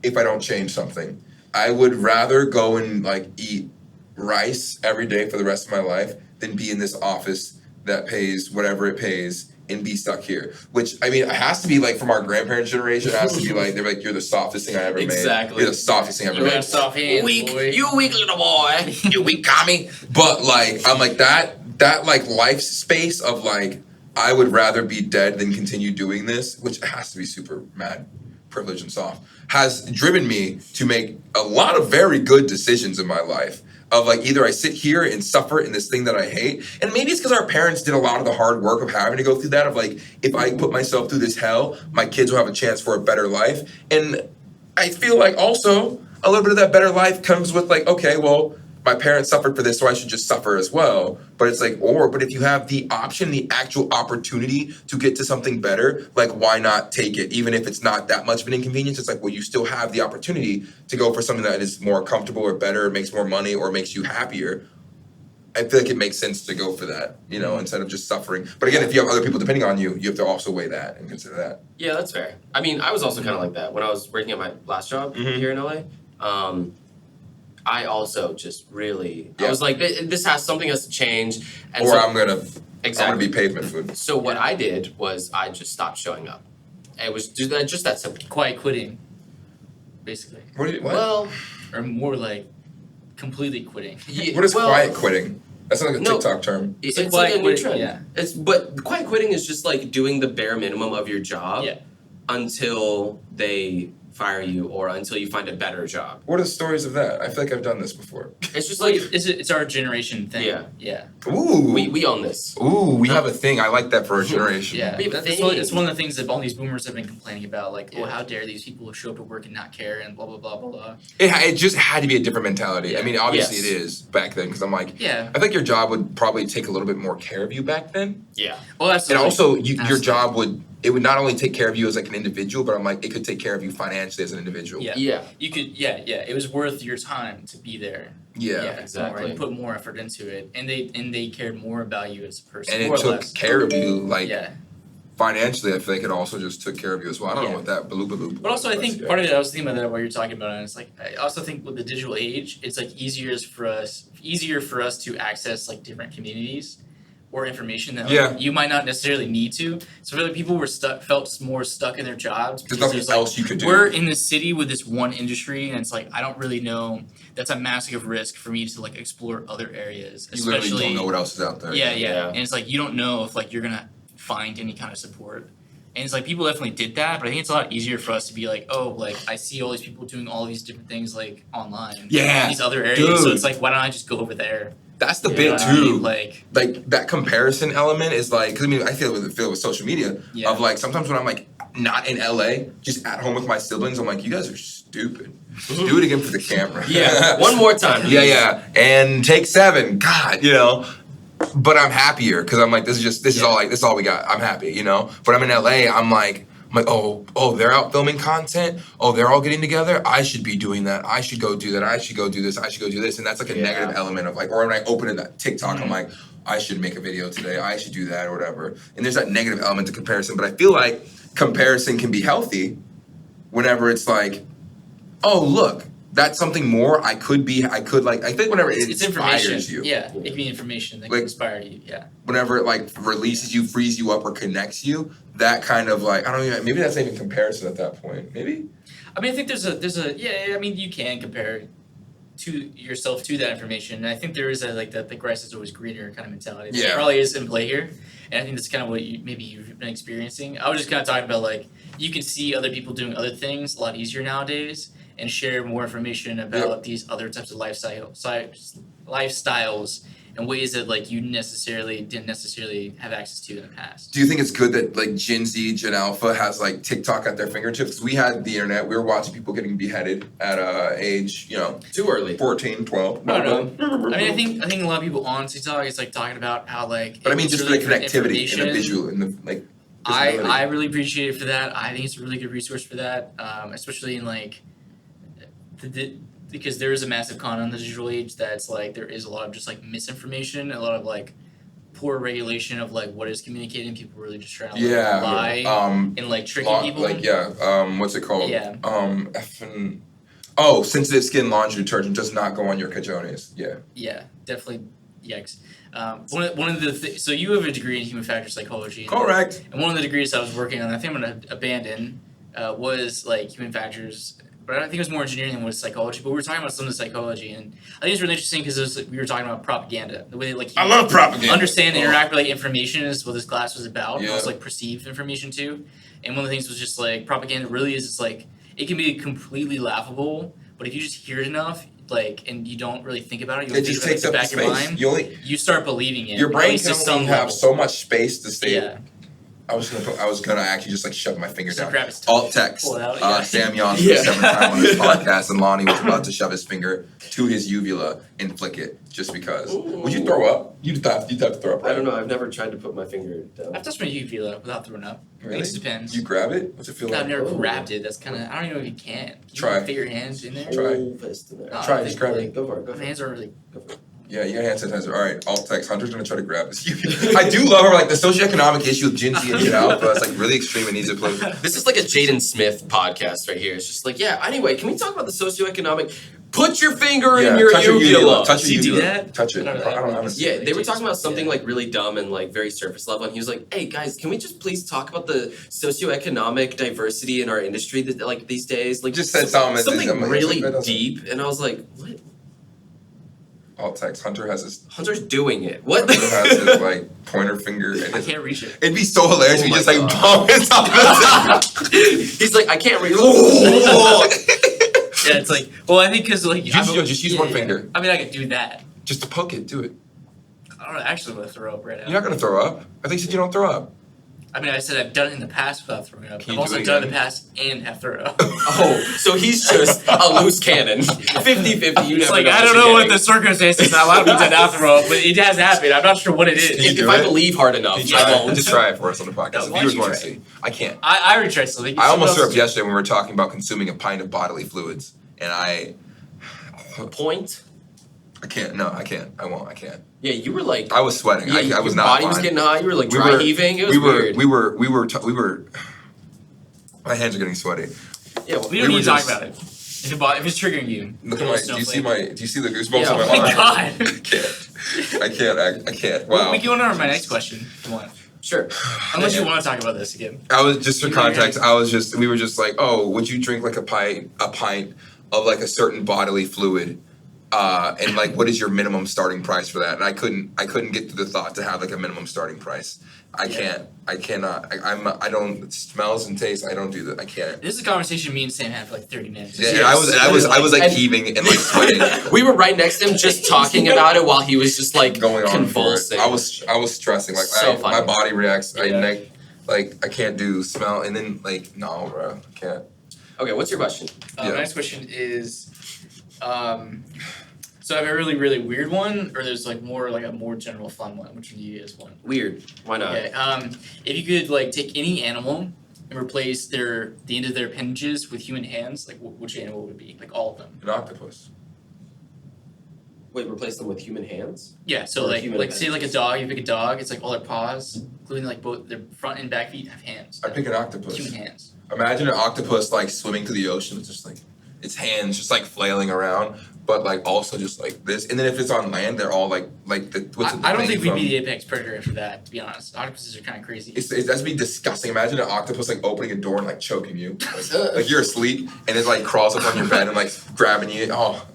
Speaker 1: if I don't change something. I would rather go and like eat rice every day for the rest of my life than be in this office that pays whatever it pays and be stuck here. Which, I mean, it has to be like from our grandparents' generation. It has to be like, they're like, you're the softest thing I ever
Speaker 3: Exactly.
Speaker 1: made. You're the softest thing I ever
Speaker 2: You
Speaker 1: made.
Speaker 2: got soft hands, boy.
Speaker 3: You weak little boy.
Speaker 1: You weak commie. But like, I'm like that like life space of like I would rather be dead than continue doing this, which has to be super mad, privileged and soft, has driven me to make a lot of very good decisions in my life. Of like either I sit here and suffer in this thing that I hate, and maybe it's because our parents did a lot of the hard work of having to go through that. Of like, if I put myself through this hell, my kids will have a chance for a better life. And I feel like also a little bit of that better life comes with like, okay, well, my parents suffered for this, so I should just suffer as well. But it's like, but if you have the option, the actual opportunity to get to something better, like why not take it? Even if it's not that much of an inconvenience, it's like, well, you still have the opportunity to go for something that is more comfortable or better, makes more money or makes you happier. I feel like it makes sense to go for that, instead of just suffering. But again, if you have other people depending on you, you have to also weigh that and consider that.
Speaker 3: Yeah, that's fair. I mean, I was also kind of like that when I was working at my last job here in LA. I also just really, I was like, this something has to change. And
Speaker 1: or
Speaker 3: so,
Speaker 1: I'm gonna
Speaker 3: exactly.
Speaker 1: be pavement food.
Speaker 3: So what I did was I just stopped showing up. It was just that simple.
Speaker 2: Quiet quitting, basically.
Speaker 1: What?
Speaker 3: Well,
Speaker 2: or more like completely quitting.
Speaker 1: What is quiet quitting? That's like a TikTok term.
Speaker 3: It's like a new trend.
Speaker 2: Yeah.
Speaker 3: But quiet quitting is just like doing the bare minimum of your job until they fire you or until you find a better job.
Speaker 1: What are the stories of that? I feel like I've done this before.
Speaker 3: It's just like
Speaker 2: it's our generation thing. Yeah.
Speaker 1: Ooh.
Speaker 3: We own this.
Speaker 1: Ooh, we have a thing. I like that for our generation.
Speaker 2: Yeah. It's one of the things that all these boomers have been complaining about. Like, how dare these people show up to work and not care and blah blah blah blah blah.
Speaker 1: It just had to be a different mentality.
Speaker 2: Yeah.
Speaker 1: I mean, obviously it is back then because I'm like, I feel like your job would probably take a little bit more care of you back then.
Speaker 3: Yeah.
Speaker 2: Well, absolutely.
Speaker 1: And also, your job would not only take care of you as like an individual, but I'm like, it could take care of you financially as an individual.
Speaker 2: Yeah. You could. Yeah. It was worth your time to be there.
Speaker 1: Yeah.
Speaker 3: Exactly.
Speaker 2: And put more effort into it, and they cared more about you as a person.
Speaker 1: And it took care of you, like.
Speaker 2: Yeah.
Speaker 1: Financially, I feel like it also just took care of you as well. I don't know what that baloo.
Speaker 2: But also, I think part of it, I was thinking about that while you're talking about it. And it's like I also think with the digital age, it's like easier for us to access like different communities or information that you might not necessarily need to. So really, people felt more stuck in their jobs.
Speaker 1: There's nothing else you could do.
Speaker 2: We're in the city with this one industry, and it's like I don't really know. That's a massive risk for me to like explore other areas.
Speaker 1: You literally don't know what else is out there.
Speaker 2: Yeah. And it's like you don't know if like you're gonna find any kind of support. And it's like people definitely did that, but I think it's a lot easier for us to be like, oh, like I see all these people doing all these different things like online.
Speaker 1: Yeah.
Speaker 2: In these other areas.
Speaker 1: Dude.
Speaker 2: So it's like, why don't I just go over there?
Speaker 1: That's the
Speaker 2: You
Speaker 1: bit
Speaker 2: know what I
Speaker 1: too.
Speaker 2: mean? Like
Speaker 1: that comparison element is like, cause I mean, I feel with social media of like sometimes when I'm like not in LA, just at home with my siblings, I'm like, you guys are stupid. Just do it again for the camera.
Speaker 3: One more time.
Speaker 1: Yeah. And take 7. God, But I'm happier because I'm like, this is all we got. I'm happy, But I'm in LA, I'm like, oh, they're out filming content. Oh, they're all getting together. I should be doing that. I should go do that. I should go do this. I should go do this. And that's like a negative element of like, or when I open it at TikTok, I'm like, I should make a video today. I should do that or whatever. And there's that negative element to comparison. But I feel like comparison can be healthy whenever it's like, oh, look, that's something more I could like, I think whenever it inspires you.
Speaker 2: Yeah, it can be information that can inspire you,
Speaker 1: Whenever it like releases you, frees you up, or connects you, that kind of like, I don't know, maybe that's not even comparison at that point, maybe?
Speaker 2: I mean, I think there's a I mean, you can compare to yourself to that information, and I think there is the grass is always greener kind of mentality. That probably is in play here, and I think that's kind of what you've been experiencing. I was just kind of talking about like, you can see other people doing other things a lot easier nowadays, and share more information about these other types of lifestyles and ways that like you didn't necessarily have access to in the past.
Speaker 1: Do you think it's good that like Gen Z, Gen Alpha has like TikTok at their fingertips? We had the internet. We were watching people getting beheaded at age,
Speaker 3: too early,
Speaker 1: 14, 12.
Speaker 2: I mean, I think a lot of people on TikTok is like talking about how like.
Speaker 1: But I mean, just really for the connectivity and the visual and the like.
Speaker 2: I really appreciate it for that. I think it's a really good resource for that, especially in like. Because there is a massive con on the digital age that's like there is a lot of just like misinformation, a lot of like poor regulation of like what is communicated, and people really just trying to lie and like tricking people.
Speaker 1: Like what's it called?
Speaker 2: Yeah.
Speaker 1: Sensitive skin laundry detergent does not go on your cajones. Yeah.
Speaker 2: Yeah, definitely. Yikes. One of the so you have a degree in human factor psychology.
Speaker 1: Correct.
Speaker 2: And one of the degrees I was working on, I think I'm gonna abandon, was like human factors but I think it was more engineering than it was psychology. But we were talking about some of the psychology, and I think it's really interesting because we were talking about propaganda. The way like
Speaker 1: I love propaganda.
Speaker 2: understand and interact with like information is what this class was about.
Speaker 1: Yeah.
Speaker 2: And also like perceive information too. And one of the things was just like propaganda really is just like it can be completely laughable, but if you just hear it enough, like, and you don't really think about it, you
Speaker 1: It
Speaker 2: don't
Speaker 1: just
Speaker 2: think
Speaker 1: takes
Speaker 2: about
Speaker 1: up
Speaker 2: it
Speaker 1: the
Speaker 2: in the back
Speaker 1: space.
Speaker 2: of your mind, you start believing it.
Speaker 1: Your
Speaker 2: at
Speaker 1: brain
Speaker 2: least
Speaker 1: can
Speaker 2: to some
Speaker 1: only have
Speaker 2: level.
Speaker 1: so much space to stay.
Speaker 2: Yeah.
Speaker 1: I was gonna actually just like shove my finger
Speaker 2: So
Speaker 1: down.
Speaker 2: grab his toe,
Speaker 1: Alt text.
Speaker 2: pull it out, yeah.
Speaker 1: Sam Yon for
Speaker 3: Yeah.
Speaker 1: the 7th time on this podcast, and Lonnie was about to shove his finger to his uvula and flick it just because.
Speaker 3: Ooh.
Speaker 1: Would you throw up? You'd have to throw up.
Speaker 3: I don't know. I've never tried to put my finger down.
Speaker 2: I've touched my uvula without throwing up.
Speaker 1: Really?
Speaker 2: It just depends.
Speaker 1: You grab it? What's it feel
Speaker 2: I've
Speaker 1: like?
Speaker 2: never
Speaker 3: Oh.
Speaker 2: grabbed it. That's kind of. I don't even know if you can. Can
Speaker 1: Try.
Speaker 2: You fit your hands in there.
Speaker 1: Try.
Speaker 3: Whole fist in there.
Speaker 2: No,
Speaker 1: Try,
Speaker 2: I think
Speaker 1: just grab
Speaker 2: really-
Speaker 1: it.
Speaker 3: Go for it. Go
Speaker 2: My
Speaker 3: for it.
Speaker 2: hands are really.
Speaker 3: Go for it.
Speaker 1: Yeah, you got hand sanitizer. All right, alt text. Hunter's gonna try to grab this uvula. I do love her, like the socioeconomic issue of Jinsey and Get Out, but it's like really extreme and needs to play.
Speaker 3: This is like a Jaden Smith podcast right here. It's just like, yeah, anyway, can we talk about the socioeconomic? Put your finger in your
Speaker 1: touch
Speaker 3: uvula.
Speaker 1: Touch
Speaker 2: Does he
Speaker 1: your
Speaker 2: do
Speaker 1: uvula.
Speaker 2: that?
Speaker 1: Touch it.
Speaker 2: I don't know.
Speaker 1: I don't have a
Speaker 3: Yeah, they were talking about something
Speaker 2: Yeah.
Speaker 3: like really dumb and like very surface level, and he was like, "Hey guys, can we just please talk about the socioeconomic diversity in our industry that like these days?" Like
Speaker 1: Just said something.
Speaker 3: something
Speaker 1: I'm like,
Speaker 3: really
Speaker 1: that doesn't-
Speaker 3: deep, and I was like, "What?
Speaker 1: Alt text. Hunter has his
Speaker 3: Hunter's doing it? What?"
Speaker 1: Hunter has his like pointer finger and
Speaker 2: I
Speaker 1: his,
Speaker 2: can't reach it.
Speaker 1: it'd be so hilarious if
Speaker 3: Oh
Speaker 1: you
Speaker 3: my
Speaker 1: just like
Speaker 3: God.
Speaker 1: bump it off the
Speaker 3: He's like, "I can't read."
Speaker 2: Yeah, it's like. Well, I think because like.
Speaker 1: Just use one finger.
Speaker 2: I mean, I could do that.
Speaker 1: Just to poke it, do it.
Speaker 2: I don't actually want to throw up right now.
Speaker 1: You're not gonna throw up. I think you said you don't throw up.
Speaker 2: I mean, I said I've done it in the past without throwing up.
Speaker 1: Can
Speaker 2: I've
Speaker 1: you
Speaker 2: also
Speaker 1: do it
Speaker 2: done it in
Speaker 1: again?
Speaker 2: the past and have thrown up.
Speaker 3: Oh, so he's just a loose cannon. 50-50, you
Speaker 2: It's
Speaker 3: never
Speaker 2: like
Speaker 3: know
Speaker 2: I
Speaker 3: what
Speaker 2: don't
Speaker 3: you're
Speaker 2: know what
Speaker 3: getting.
Speaker 2: the circumstances are. A lot of people not throw up, but it has happened. I'm not sure what it is.
Speaker 1: Did you do
Speaker 3: If I
Speaker 1: it?
Speaker 3: believe hard enough,
Speaker 1: Did you
Speaker 3: I
Speaker 1: try it?
Speaker 3: won't.
Speaker 1: Just try it for us on the podcast.
Speaker 2: No,
Speaker 1: The
Speaker 2: why
Speaker 1: viewers
Speaker 2: don't you
Speaker 1: want to
Speaker 2: try
Speaker 1: see. I can't.
Speaker 2: I already tried something.
Speaker 1: I almost threw
Speaker 2: Someone
Speaker 1: up yesterday when we were talking about consuming a pint of bodily fluids, and I
Speaker 3: Point?
Speaker 1: can't. No, I can't. I won't. I can't.
Speaker 3: Yeah, you were like.
Speaker 1: I was sweating.
Speaker 3: Yeah,
Speaker 1: I
Speaker 3: your
Speaker 1: was not
Speaker 3: body
Speaker 1: fine.
Speaker 3: was getting hot. You were like
Speaker 1: We
Speaker 3: dry
Speaker 1: were-
Speaker 3: heaving. It was
Speaker 1: we were.
Speaker 3: weird.
Speaker 1: We were. My hands are getting sweaty.
Speaker 3: Yeah, well,
Speaker 2: We don't
Speaker 1: we
Speaker 2: need to
Speaker 1: were
Speaker 2: talk
Speaker 1: just-
Speaker 2: about it. If it's triggering you.
Speaker 1: Look at my. Do you see the goosebumps
Speaker 3: Yeah,
Speaker 1: on my
Speaker 3: oh
Speaker 2: my
Speaker 1: arm?
Speaker 2: God.
Speaker 1: I can't. I can't. Wow.
Speaker 2: We can go on to my next question if you want.
Speaker 3: sure.
Speaker 2: Unless you want to talk about this again.
Speaker 1: I was just for
Speaker 2: You know, you're
Speaker 1: context. We were just like, oh, would you drink like a pint of like a certain bodily fluid, and like what is your minimum starting price for that? And I couldn't get to the thought to have like a minimum starting price. I cannot. I don't. It smells and tastes. I don't do that. I can't.
Speaker 2: This is a conversation me and Sam had for like 30 minutes.
Speaker 1: Yeah, and I was like
Speaker 3: And-
Speaker 1: heaving and like sweating,
Speaker 3: We were right next to him, just talking about it while he was just like
Speaker 1: going on for it.
Speaker 3: convulsing.
Speaker 1: I was stressing. Like
Speaker 3: So
Speaker 1: my
Speaker 3: funny.
Speaker 1: body reacts.
Speaker 2: Yeah.
Speaker 1: I can't do smell, and then like no, bro, I can't.
Speaker 3: Okay, what's your question?
Speaker 1: Yeah.
Speaker 2: My next question is, so I have a really, really weird one, or there's like a more general fun one. Which one do you guys want?
Speaker 3: Weird. Why not?
Speaker 2: Okay. If you could like take any animal and replace the end of their appendages with human hands, like which animal would it be? Like all of them.
Speaker 1: An octopus.
Speaker 3: Wait, replace them with human hands?
Speaker 2: Yeah. So
Speaker 3: Or
Speaker 2: like
Speaker 3: human
Speaker 2: say like a
Speaker 3: appendages.
Speaker 2: dog. You pick a dog. It's like all their paws, including like both their front and back feet, have hands.
Speaker 1: I pick an octopus.
Speaker 2: Human hands.
Speaker 1: Imagine an octopus like swimming through the ocean. It's just like its hands just like flailing around, but like also just like this. And then if it's on land, they're all like the what's it, the
Speaker 2: I don't
Speaker 1: thing
Speaker 2: think we'd
Speaker 1: from-
Speaker 2: be the apex predator after that. To be honest, octopuses are kind of crazy.
Speaker 1: That's be disgusting. Imagine an octopus like opening a door and like choking you, like you're asleep and it like crawls up on your bed and like grabbing you. Oh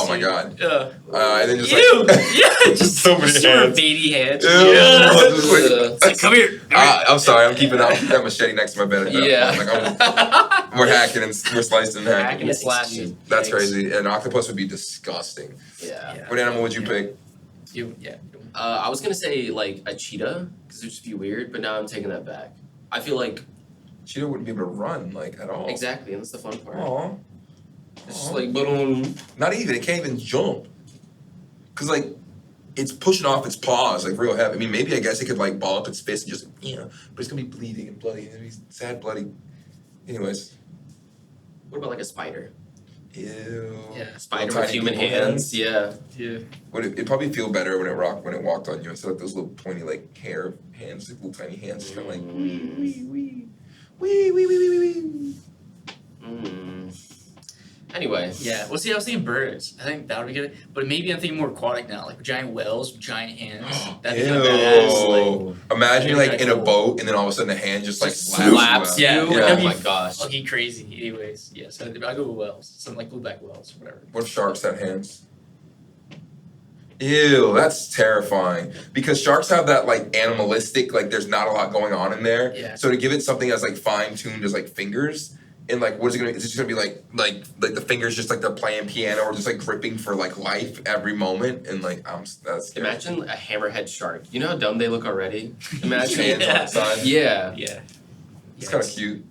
Speaker 1: my
Speaker 2: dude.
Speaker 1: god.
Speaker 2: Ugh.
Speaker 1: And then just
Speaker 2: Ew!
Speaker 1: like
Speaker 2: Yeah, just
Speaker 1: so many
Speaker 2: super
Speaker 1: hands.
Speaker 2: baby hands.
Speaker 1: Ew.
Speaker 2: Yeah.
Speaker 1: Just like-
Speaker 2: It's like, come here.
Speaker 1: I'm sorry. I'm keeping that machete next to my bed. At that
Speaker 3: Yeah.
Speaker 1: point. Like we're hacking and we're slicing and hacking.
Speaker 3: Hacking and slashing.
Speaker 1: That's
Speaker 2: Yikes.
Speaker 1: crazy. An octopus would be disgusting.
Speaker 3: Yeah.
Speaker 2: Yeah.
Speaker 1: What animal would you pick?
Speaker 2: Yeah.
Speaker 3: I was gonna say like a cheetah because it would just be weird, but now I'm taking that back. I feel like
Speaker 1: Cheetah wouldn't be able to run like at all.
Speaker 3: exactly, and that's the fun part.
Speaker 1: Aw.
Speaker 3: It's just like boom.
Speaker 1: Not even. It can't even jump. Cause like, it's pushing off its paws like real heavy. I mean, maybe I guess it could like ball up its fist and just but it's gonna be bleeding and bloody. It's gonna be sad, bloody. Anyways.
Speaker 3: What about like a spider?
Speaker 1: Ew.
Speaker 2: Yeah.
Speaker 3: Spider
Speaker 1: Little
Speaker 3: with
Speaker 1: tiny
Speaker 3: human
Speaker 1: people
Speaker 3: hands. Yeah.
Speaker 2: Yeah.
Speaker 1: Would it probably feel better when it walked on you instead of those little pointy like hair hands, like little tiny hands, just kind of like wee.
Speaker 3: Mm. Anyway.
Speaker 2: Yeah. Well, see, I was thinking birds. I think that would be good. But maybe I'm thinking more aquatic now, like giant whales, with giant hands. That'd be kind of badass. Like,
Speaker 1: Imagine like
Speaker 2: kinda
Speaker 1: in a
Speaker 2: cool.
Speaker 1: boat, and then all of a sudden the hand just like
Speaker 2: Just
Speaker 3: slaps
Speaker 1: you.
Speaker 2: Yeah.
Speaker 3: you.
Speaker 2: Like,
Speaker 3: Oh
Speaker 2: that'd
Speaker 3: my
Speaker 2: be
Speaker 3: gosh.
Speaker 2: fucking crazy. Anyways, yes, I'll go with whales. Something like blueback whales or whatever.
Speaker 1: What if sharks had hands? Ew, that's terrifying. Because sharks have that like animalistic, like there's not a lot going on in there.
Speaker 2: Yeah.
Speaker 1: So to give it something as like fine tuned as like fingers, and like what is it gonna? Is it just gonna be like the fingers just like they're playing piano or just like gripping for like life every moment? And like that's scary.
Speaker 3: Imagine a hammerhead shark. You know how dumb they look already? Imagine.
Speaker 1: Hands on the side.
Speaker 3: Yeah.
Speaker 2: Yeah.
Speaker 1: It's kind of cute.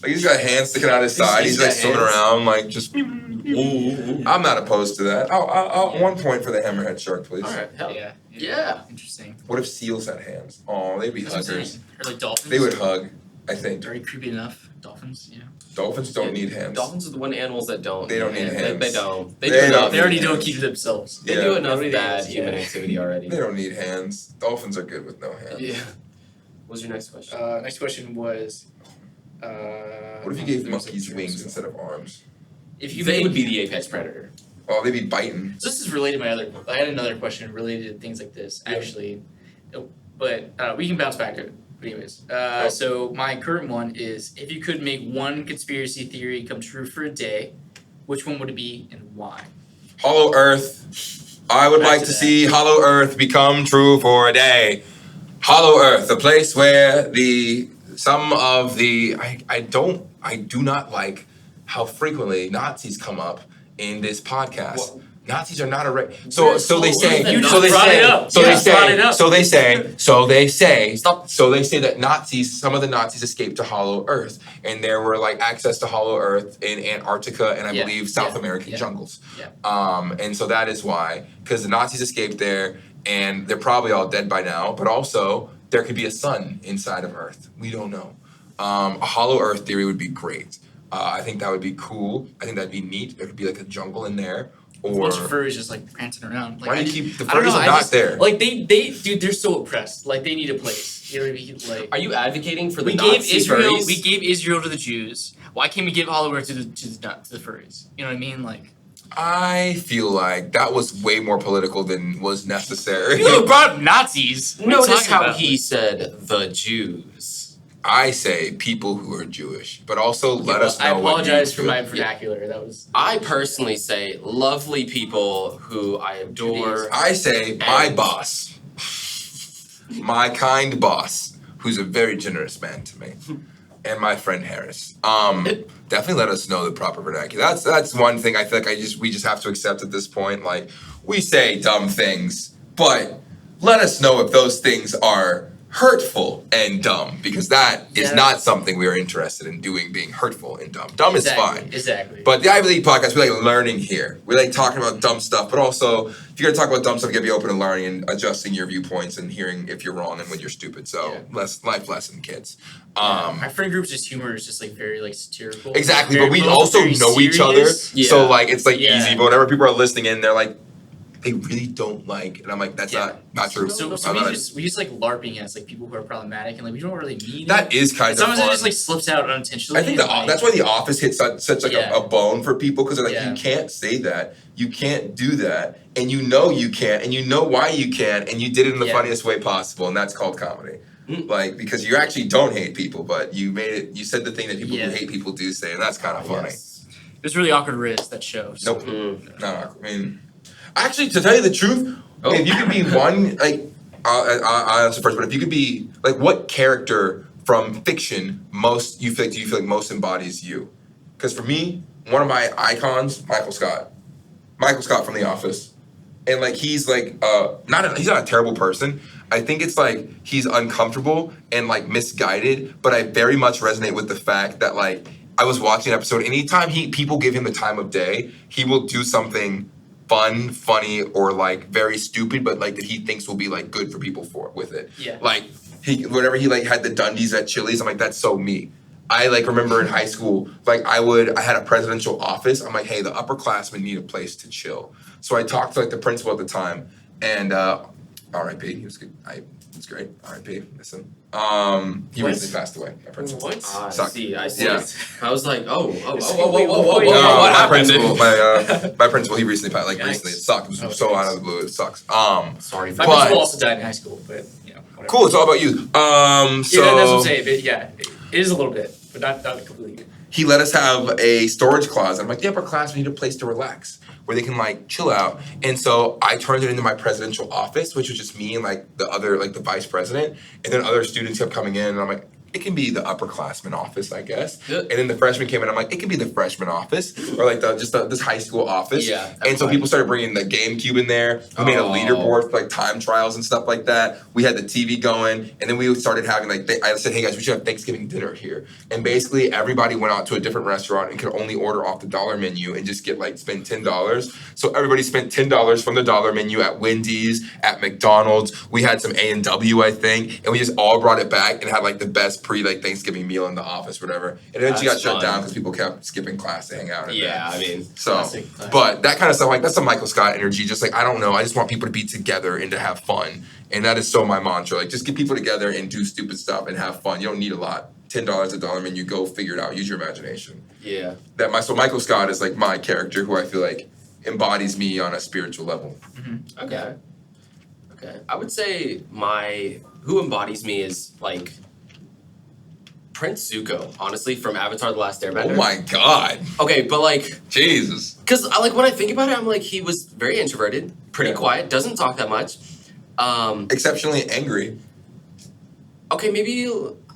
Speaker 1: Like he's got hands sticking out his side. He's like
Speaker 3: got
Speaker 1: swimming
Speaker 3: hands.
Speaker 1: around like just. I'm not opposed to that. I'll 1 point for the hammerhead shark, please.
Speaker 3: All right. Hell
Speaker 2: Yeah.
Speaker 3: yeah.
Speaker 2: Interesting.
Speaker 1: What if seals had hands? Oh, they'd be
Speaker 2: That's what I'm
Speaker 1: huggers.
Speaker 2: saying. Or like dolphins.
Speaker 1: They would hug, I think.
Speaker 2: Very creepy enough. Dolphins, yeah.
Speaker 1: Dolphins don't need hands.
Speaker 3: Dolphins are the one animals that don't.
Speaker 1: They don't need hands.
Speaker 3: They don't. They
Speaker 1: They
Speaker 3: do enough.
Speaker 1: don't
Speaker 2: They already
Speaker 1: need
Speaker 2: don't
Speaker 1: hands.
Speaker 2: keep to themselves.
Speaker 3: They
Speaker 1: Yeah.
Speaker 3: do enough
Speaker 2: Nobody
Speaker 3: bad
Speaker 2: is,
Speaker 3: human
Speaker 2: yeah.
Speaker 3: activity already.
Speaker 1: They don't need hands. Dolphins are good with no hands.
Speaker 3: Yeah. What's your next question?
Speaker 2: Next question was.
Speaker 1: What if you gave monkeys wings instead of arms?
Speaker 2: If you
Speaker 3: They
Speaker 2: made,
Speaker 3: would be the apex predator.
Speaker 1: Oh, they'd be biting.
Speaker 2: So this is related to my other. I had another question related to things like this actually, but we can bounce back to it. But anyways, so my current one is: if you could make one conspiracy theory come true for a day, which one would it be and why?
Speaker 1: Hollow Earth. I would
Speaker 2: Back
Speaker 1: like
Speaker 2: to
Speaker 1: to
Speaker 2: that.
Speaker 1: see Hollow Earth become true for a day. Hollow Earth, the place where I do not like how frequently Nazis come up in this podcast.
Speaker 3: What?
Speaker 1: Nazis are not a so they say
Speaker 2: You just
Speaker 1: so they
Speaker 2: brought
Speaker 1: say
Speaker 2: it up.
Speaker 1: so
Speaker 2: You
Speaker 1: they
Speaker 2: just brought it
Speaker 1: say
Speaker 2: up.
Speaker 1: so they say
Speaker 3: Stop.
Speaker 1: so they say that some of the Nazis escaped to Hollow Earth, and there were like access to Hollow Earth in Antarctica and I
Speaker 2: Yeah.
Speaker 1: believe South
Speaker 2: Yeah.
Speaker 1: American
Speaker 2: Yeah.
Speaker 1: jungles.
Speaker 2: Yeah.
Speaker 1: And so that is why, because the Nazis escaped there, and they're probably all dead by now. But also, there could be a sun inside of Earth. We don't know. A Hollow Earth theory would be great. I think that would be cool. I think that'd be neat. There could be like a jungle in there,
Speaker 2: A
Speaker 1: or
Speaker 2: bunch of furries just like prancing around. Like,
Speaker 1: why do
Speaker 2: I
Speaker 1: you
Speaker 2: just-
Speaker 1: keep the
Speaker 2: I don't
Speaker 1: furries
Speaker 2: know,
Speaker 1: are
Speaker 2: I
Speaker 1: not
Speaker 2: just-
Speaker 1: there?
Speaker 2: Like they, dude, they're so oppressed. Like they need a place. You know what I mean? Like
Speaker 3: Are you advocating for the
Speaker 2: we gave
Speaker 3: Nazi
Speaker 2: Israel,
Speaker 3: furries?
Speaker 2: we gave Israel to the Jews. Why can't we give Hollow Earth to the furries? You know what I mean? Like
Speaker 1: I feel like that was way more political than was necessary.
Speaker 2: you brought up Nazis. What are you
Speaker 3: Notice
Speaker 2: talking
Speaker 3: how
Speaker 2: about?
Speaker 3: he said the Jews.
Speaker 1: I say people who are Jewish, but also let us know.
Speaker 2: I
Speaker 1: what you
Speaker 2: apologize for
Speaker 1: feel.
Speaker 2: my vernacular. That was.
Speaker 3: I personally say lovely people who I adore.
Speaker 1: I say my boss, my kind boss, who's a very generous man to me, and my friend Harris. Definitely let us know the proper vernacular. That's one thing I feel like we just have to accept at this point. Like we say dumb things, but let us know if those things are hurtful and dumb, because that is not something we are interested in doing, being hurtful and dumb. Dumb is fine.
Speaker 2: Exactly.
Speaker 1: But the IIV League Podcast, we like learning here. We like talking about dumb stuff, but also if you're gonna talk about dumb stuff, you gotta be open to learning and adjusting your viewpoints and hearing if you're wrong and when you're stupid. So life lesson, kids.
Speaker 2: My friend group's just humor is just like very like satirical.
Speaker 1: Exactly,
Speaker 2: Very-
Speaker 1: but we
Speaker 2: both
Speaker 1: also
Speaker 2: very
Speaker 1: know each other,
Speaker 2: serious.
Speaker 3: Yeah.
Speaker 1: so like it's like
Speaker 2: Yeah.
Speaker 1: easy. But whenever people are listening in, they're like, they really don't like, and I'm like, that's
Speaker 2: Yeah.
Speaker 1: not true.
Speaker 2: So
Speaker 1: I'm not-
Speaker 2: we just like LARPing as like people who are problematic and like we don't really mean
Speaker 1: that is kind of
Speaker 2: sometimes it
Speaker 1: fun.
Speaker 2: just like slips out unintentionally.
Speaker 1: I think
Speaker 2: and, like,
Speaker 1: that's why The Office hits such like
Speaker 2: Yeah.
Speaker 1: a bone for people, because they're like,
Speaker 2: Yeah.
Speaker 1: you can't say that, you can't do that, and you know you can't, and you know why you can't, and you did it in the
Speaker 2: Yeah.
Speaker 1: funniest way possible, and that's called comedy.
Speaker 3: Mm.
Speaker 1: Like, because you actually don't hate people, but you said the thing that people
Speaker 2: Yeah.
Speaker 1: who hate people do say, and that's kind of funny.
Speaker 3: Yes.
Speaker 2: It was really awkward Rizz, that show. So.
Speaker 1: Nope.
Speaker 3: Mm.
Speaker 1: No, I mean, actually, to tell you the truth, if you could be one, like, I'll answer first, but if you could be, like, what character from fiction do you feel like most embodies you? Because for me, one of my icons, Michael Scott from The Office. And, like, he's, like, he's not a terrible person. I think it's, like, he's uncomfortable and, like, misguided, but I very much resonate with the fact that, like, I was watching an episode, anytime people give him the time of day, he will do something fun, funny, or like very stupid, but like that he thinks will be like good for people with it.
Speaker 2: Yeah.
Speaker 1: Like whenever he like had the Dundies at Chili's, I'm like, that's so me. I like remember in high school, like I had a presidential office. I'm like, hey, the upperclassmen need a place to chill. So I talked to like the principal at the time, and R.I.P. He was good. It's great. R.I.P. Miss him. He
Speaker 2: What?
Speaker 1: recently passed away. My principal.
Speaker 2: What?
Speaker 3: I
Speaker 1: Suck.
Speaker 3: see.
Speaker 1: Yeah.
Speaker 3: I was like, whoa,
Speaker 2: Wait,
Speaker 3: what
Speaker 2: wait,
Speaker 1: my
Speaker 3: happened?
Speaker 1: principal, my principal, he recently passed. Like
Speaker 2: Yikes.
Speaker 1: recently, it sucked. It was
Speaker 2: Oh,
Speaker 1: so
Speaker 2: thanks.
Speaker 1: out of the blue. It sucks.
Speaker 3: Sorry for
Speaker 2: My
Speaker 1: But-
Speaker 2: principal also died in high school, but whatever.
Speaker 1: Cool. It's all about you. So
Speaker 2: Yeah, that's what I'm saying. But yeah, it is a little bit, but not completely.
Speaker 1: he let us have a storage closet. I'm like, the upperclassmen need a place to relax where they can like chill out. And so I turned it into my presidential office, which was just me and like the other, like the vice president. And then other students kept coming in and I'm like, it can be the upperclassman office, I guess.
Speaker 3: Yeah.
Speaker 1: And then the freshmen came in. I'm like, it can be the freshman office, or like this high school office.
Speaker 3: Yeah,
Speaker 1: And so
Speaker 3: fine.
Speaker 1: people started bringing the GameCube in there. We made a
Speaker 3: Oh.
Speaker 1: leaderboard for like time trials and stuff like that. We had the TV going, and then we started having like I said, hey guys, we should have Thanksgiving dinner here. And basically everybody went out to a different restaurant and could only order off the dollar menu and just get like spend $10. So everybody spent $10 from the dollar menu at Wendy's, at McDonald's. We had some A&W, I think, and we just all brought it back and had like the best Thanksgiving meal in the office, whatever. And eventually got
Speaker 3: That's
Speaker 1: shut
Speaker 3: fun.
Speaker 1: down because people kept skipping class to hang out. In
Speaker 3: Yeah,
Speaker 1: there.
Speaker 3: I mean,
Speaker 1: So,
Speaker 2: Classic.
Speaker 1: but that kind of stuff, like that's a Michael Scott energy. Just like I don't know, I just want people to be together and to have fun, and that is so my mantra. Like just get people together and do stupid stuff and have fun. You don't need a lot. $10 a dollar menu, go figure it out. Use your imagination.
Speaker 3: yeah.
Speaker 1: So Michael Scott is like my character who I feel like embodies me on a spiritual level.
Speaker 3: Okay. Okay. I would say who embodies me is like Prince Zuko, honestly, from Avatar: The Last Airbender.
Speaker 1: Oh my God,
Speaker 3: Okay, but like,
Speaker 1: Jesus.
Speaker 3: cause like when I think about it, I'm like, he was very introverted, pretty
Speaker 1: Yeah.
Speaker 3: quiet, doesn't talk that much.
Speaker 1: Exceptionally angry.
Speaker 3: Okay, maybe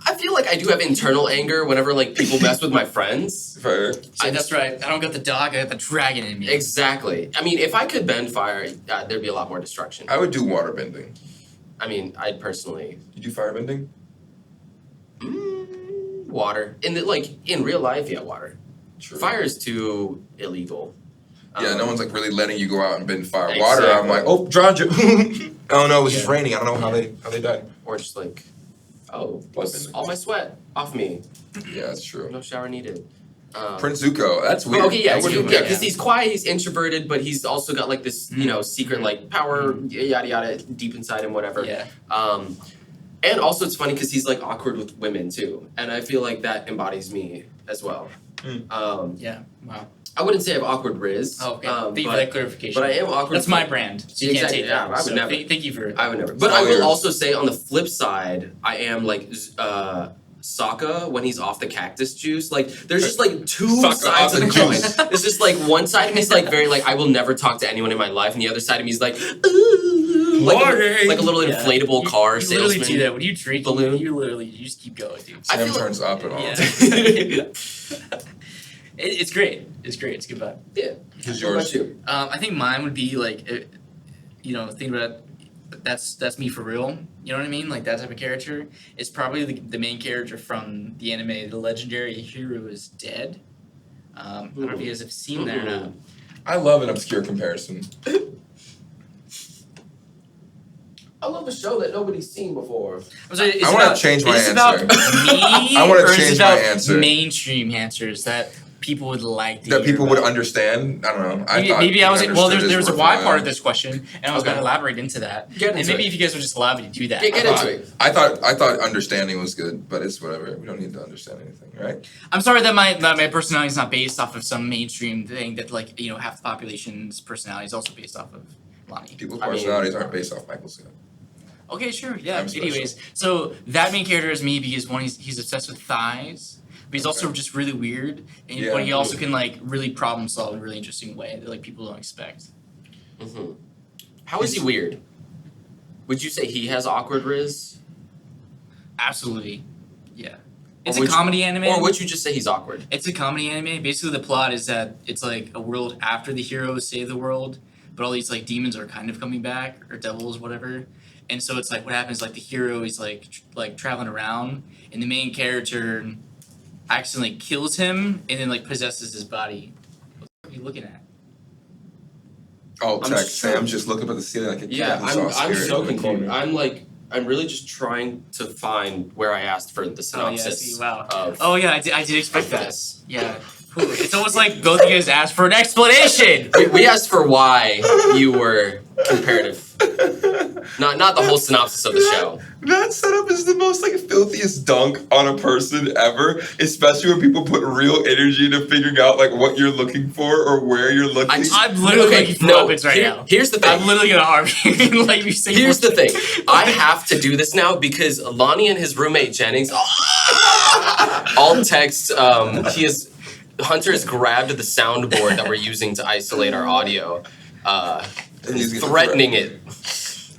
Speaker 3: I feel like I do have internal anger whenever like people mess with my friends.
Speaker 1: Fair.
Speaker 2: That's right. I don't got the dog, I got the dragon in me.
Speaker 3: Exactly. I mean, if I could bend fire, there'd be a lot more destruction.
Speaker 1: I would do water bending.
Speaker 3: I mean, I'd personally
Speaker 1: You do fire bending?
Speaker 3: water in real life, yeah, water.
Speaker 1: True.
Speaker 3: Fire is too illegal.
Speaker 1: Yeah, no one's like really letting you go out and bend fire.
Speaker 3: Exactly.
Speaker 1: Water, I'm like, oh, drowned you. Oh no, it was just
Speaker 3: Yeah.
Speaker 1: raining. I don't know how they died.
Speaker 3: Or just like, oh,
Speaker 1: Blood bending.
Speaker 3: all my sweat off me.
Speaker 1: Yeah, that's true.
Speaker 3: No shower needed.
Speaker 1: Prince Zuko, that's weird.
Speaker 3: Okay, yeah,
Speaker 1: I wouldn't-
Speaker 3: yeah, because he's quiet, he's introverted, but he's also got like this, secret like power, yada yada, deep inside him, whatever.
Speaker 2: Yeah.
Speaker 3: And also it's funny because he's like awkward with women too, and I feel like that embodies me as well.
Speaker 2: Yeah. Wow.
Speaker 3: I wouldn't say I have awkward Rizz.
Speaker 2: Oh, okay. Thank you for that clarification.
Speaker 3: but I am awkward.
Speaker 2: That's my brand. So you
Speaker 3: Exactly,
Speaker 2: can't take
Speaker 3: yeah,
Speaker 2: that.
Speaker 3: I would
Speaker 2: So
Speaker 3: never.
Speaker 2: Thank you for.
Speaker 3: I would never. But
Speaker 1: all
Speaker 3: I will
Speaker 1: yours.
Speaker 3: also say on the flip side, I am like Sokka when he's off the cactus juice. Like there's just like two
Speaker 1: Sokka
Speaker 3: sides
Speaker 1: off
Speaker 3: of the
Speaker 1: the
Speaker 3: coin.
Speaker 1: juice.
Speaker 3: There's just like one side of me is like very like I will never talk to anyone in my life, and the other side of me is like ooh, like a little
Speaker 2: Yeah.
Speaker 3: inflatable car
Speaker 2: You
Speaker 3: salesman.
Speaker 2: literally do that when you drink.
Speaker 3: balloon.
Speaker 2: You just keep going, dude.
Speaker 3: I
Speaker 1: Sam
Speaker 3: feel like-
Speaker 1: turns up and all.
Speaker 2: Yeah. It's great. It's great. It's a good vibe.
Speaker 3: Yeah.
Speaker 1: Who's
Speaker 3: What
Speaker 1: yours?
Speaker 3: about you?
Speaker 2: I think mine would be like, think about it, that's me for real. You know what I mean? Like that type of character. It's probably the main character from the anime. The legendary hero is dead. I don't know if you guys have seen that or not.
Speaker 1: I love an obscure comparison.
Speaker 3: I love a show that nobody's seen before.
Speaker 2: I'm sorry, is
Speaker 1: I
Speaker 2: it
Speaker 1: wanna
Speaker 2: about-
Speaker 1: change my
Speaker 2: is it
Speaker 1: answer.
Speaker 2: about me,
Speaker 1: I wanna
Speaker 2: or is
Speaker 1: change
Speaker 2: it
Speaker 1: my
Speaker 2: about
Speaker 1: answer.
Speaker 2: mainstream answers that people would like to
Speaker 1: That
Speaker 2: hear
Speaker 1: people would
Speaker 2: about?
Speaker 1: understand. I don't know.
Speaker 2: Maybe I was like, well, there was a why part of
Speaker 1: this.
Speaker 2: this question, and I was
Speaker 3: Okay.
Speaker 2: going to elaborate into that.
Speaker 3: Get
Speaker 2: And
Speaker 3: into
Speaker 2: maybe
Speaker 3: it.
Speaker 2: if you guys would just allow me to do that.
Speaker 3: Get into it.
Speaker 1: I thought understanding was good, but it's whatever. We don't need to understand anything, right?
Speaker 2: I'm sorry that my personality is not based off of some mainstream thing that half the population's personality is also based off of Lonnie.
Speaker 1: People's
Speaker 3: I mean-
Speaker 1: personalities aren't based off Michael Scott.
Speaker 2: Okay, sure, yeah.
Speaker 1: I'm special.
Speaker 2: Anyways, so that main character is me because one, he's obsessed with thighs, but he's also just really weird, and
Speaker 1: Yeah.
Speaker 2: but he also can really problem solve in a really interesting way that people don't expect.
Speaker 3: Mm-hmm. How is he weird? Would you say he has awkward Rizz?
Speaker 2: Absolutely, yeah. It's
Speaker 3: Or
Speaker 2: a
Speaker 3: would you-
Speaker 2: comedy anime.
Speaker 3: Or would you just say he's awkward?
Speaker 2: It's a comedy anime. Basically, the plot is that it's like a world after the heroes save the world, but all these demons are kind of coming back, or devils, whatever. And so it's what happens, the hero is traveling around, and the main character accidentally kills him and then possesses his body. What are you looking at?
Speaker 1: Oh,
Speaker 3: I'm
Speaker 1: text.
Speaker 3: sure-
Speaker 1: Sam's just looking up at the ceiling like a
Speaker 3: Yeah,
Speaker 1: cat who saw a
Speaker 3: I'm
Speaker 1: spirit
Speaker 3: so
Speaker 1: in the
Speaker 3: confused.
Speaker 1: corner.
Speaker 3: I'm really just trying to find where I asked for the
Speaker 2: Oh yeah,
Speaker 3: synopsis.
Speaker 2: see, wow.
Speaker 3: Of
Speaker 2: Oh yeah, I did expect that.
Speaker 3: this.
Speaker 2: Yeah. It's almost like both of you guys asked for an explanation!
Speaker 3: We asked for why you were comparative. Not the whole synopsis of the show.
Speaker 1: That setup is the most like filthiest dunk on a person ever, especially when people put real energy into figuring out like what you're looking for or where you're looking.
Speaker 2: I'm literally looking for weapons right now.
Speaker 3: Here's the thing.
Speaker 2: I'm literally gonna harm you. Like you say.
Speaker 3: Here's the thing. I have to do this now because Lonnie and his roommate Jennings all text. Hunter has grabbed the soundboard that we're using to isolate our audio, threatening it.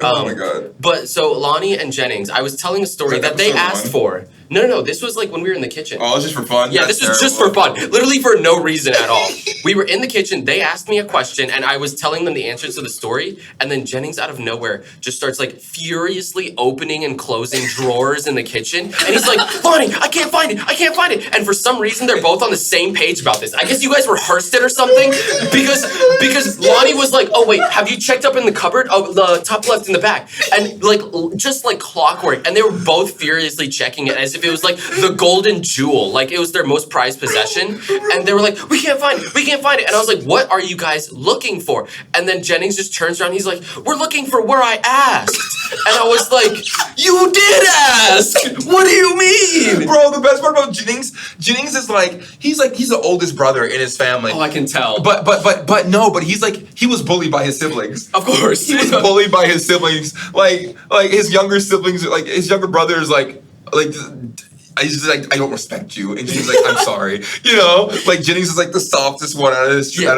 Speaker 1: Oh my god.
Speaker 3: But so Lonnie and Jennings, I was telling a story that they asked for. No. This was like when we were in the kitchen.
Speaker 1: Oh, it's just for fun?
Speaker 3: Yeah, this was just for fun. Literally for no reason at all. We were in the kitchen. They asked me a question, and I was telling them the answers to the story. And then Jennings, out of nowhere, just starts like furiously opening and closing drawers in the kitchen. And he's like, Lonnie, I can't find it. And for some reason, they're both on the same page about this. I guess you guys rehearsed it or something. Because Lonnie was like, oh wait, have you checked up in the cupboard? Oh, the top left in the back. And like just like clockwork. And they were both furiously checking it as if it was like the golden jewel, like it was their most prized possession. And they were like, we can't find it. And I was like, what are you guys looking for? And then Jennings just turns around, he's like, we're looking for where I asked. And I was like, you did ask! What do you mean?
Speaker 1: Bro, the best part about Jennings is like he's the oldest brother in his family.
Speaker 3: Oh, I can tell.
Speaker 1: But he's like he was bullied by his siblings.
Speaker 3: Of course.
Speaker 1: He was bullied by his siblings. Like his younger siblings, like his younger brothers, like he's just like, I don't respect you. And Jennings like, I'm sorry. You know? Like Jennings is like the softest one out of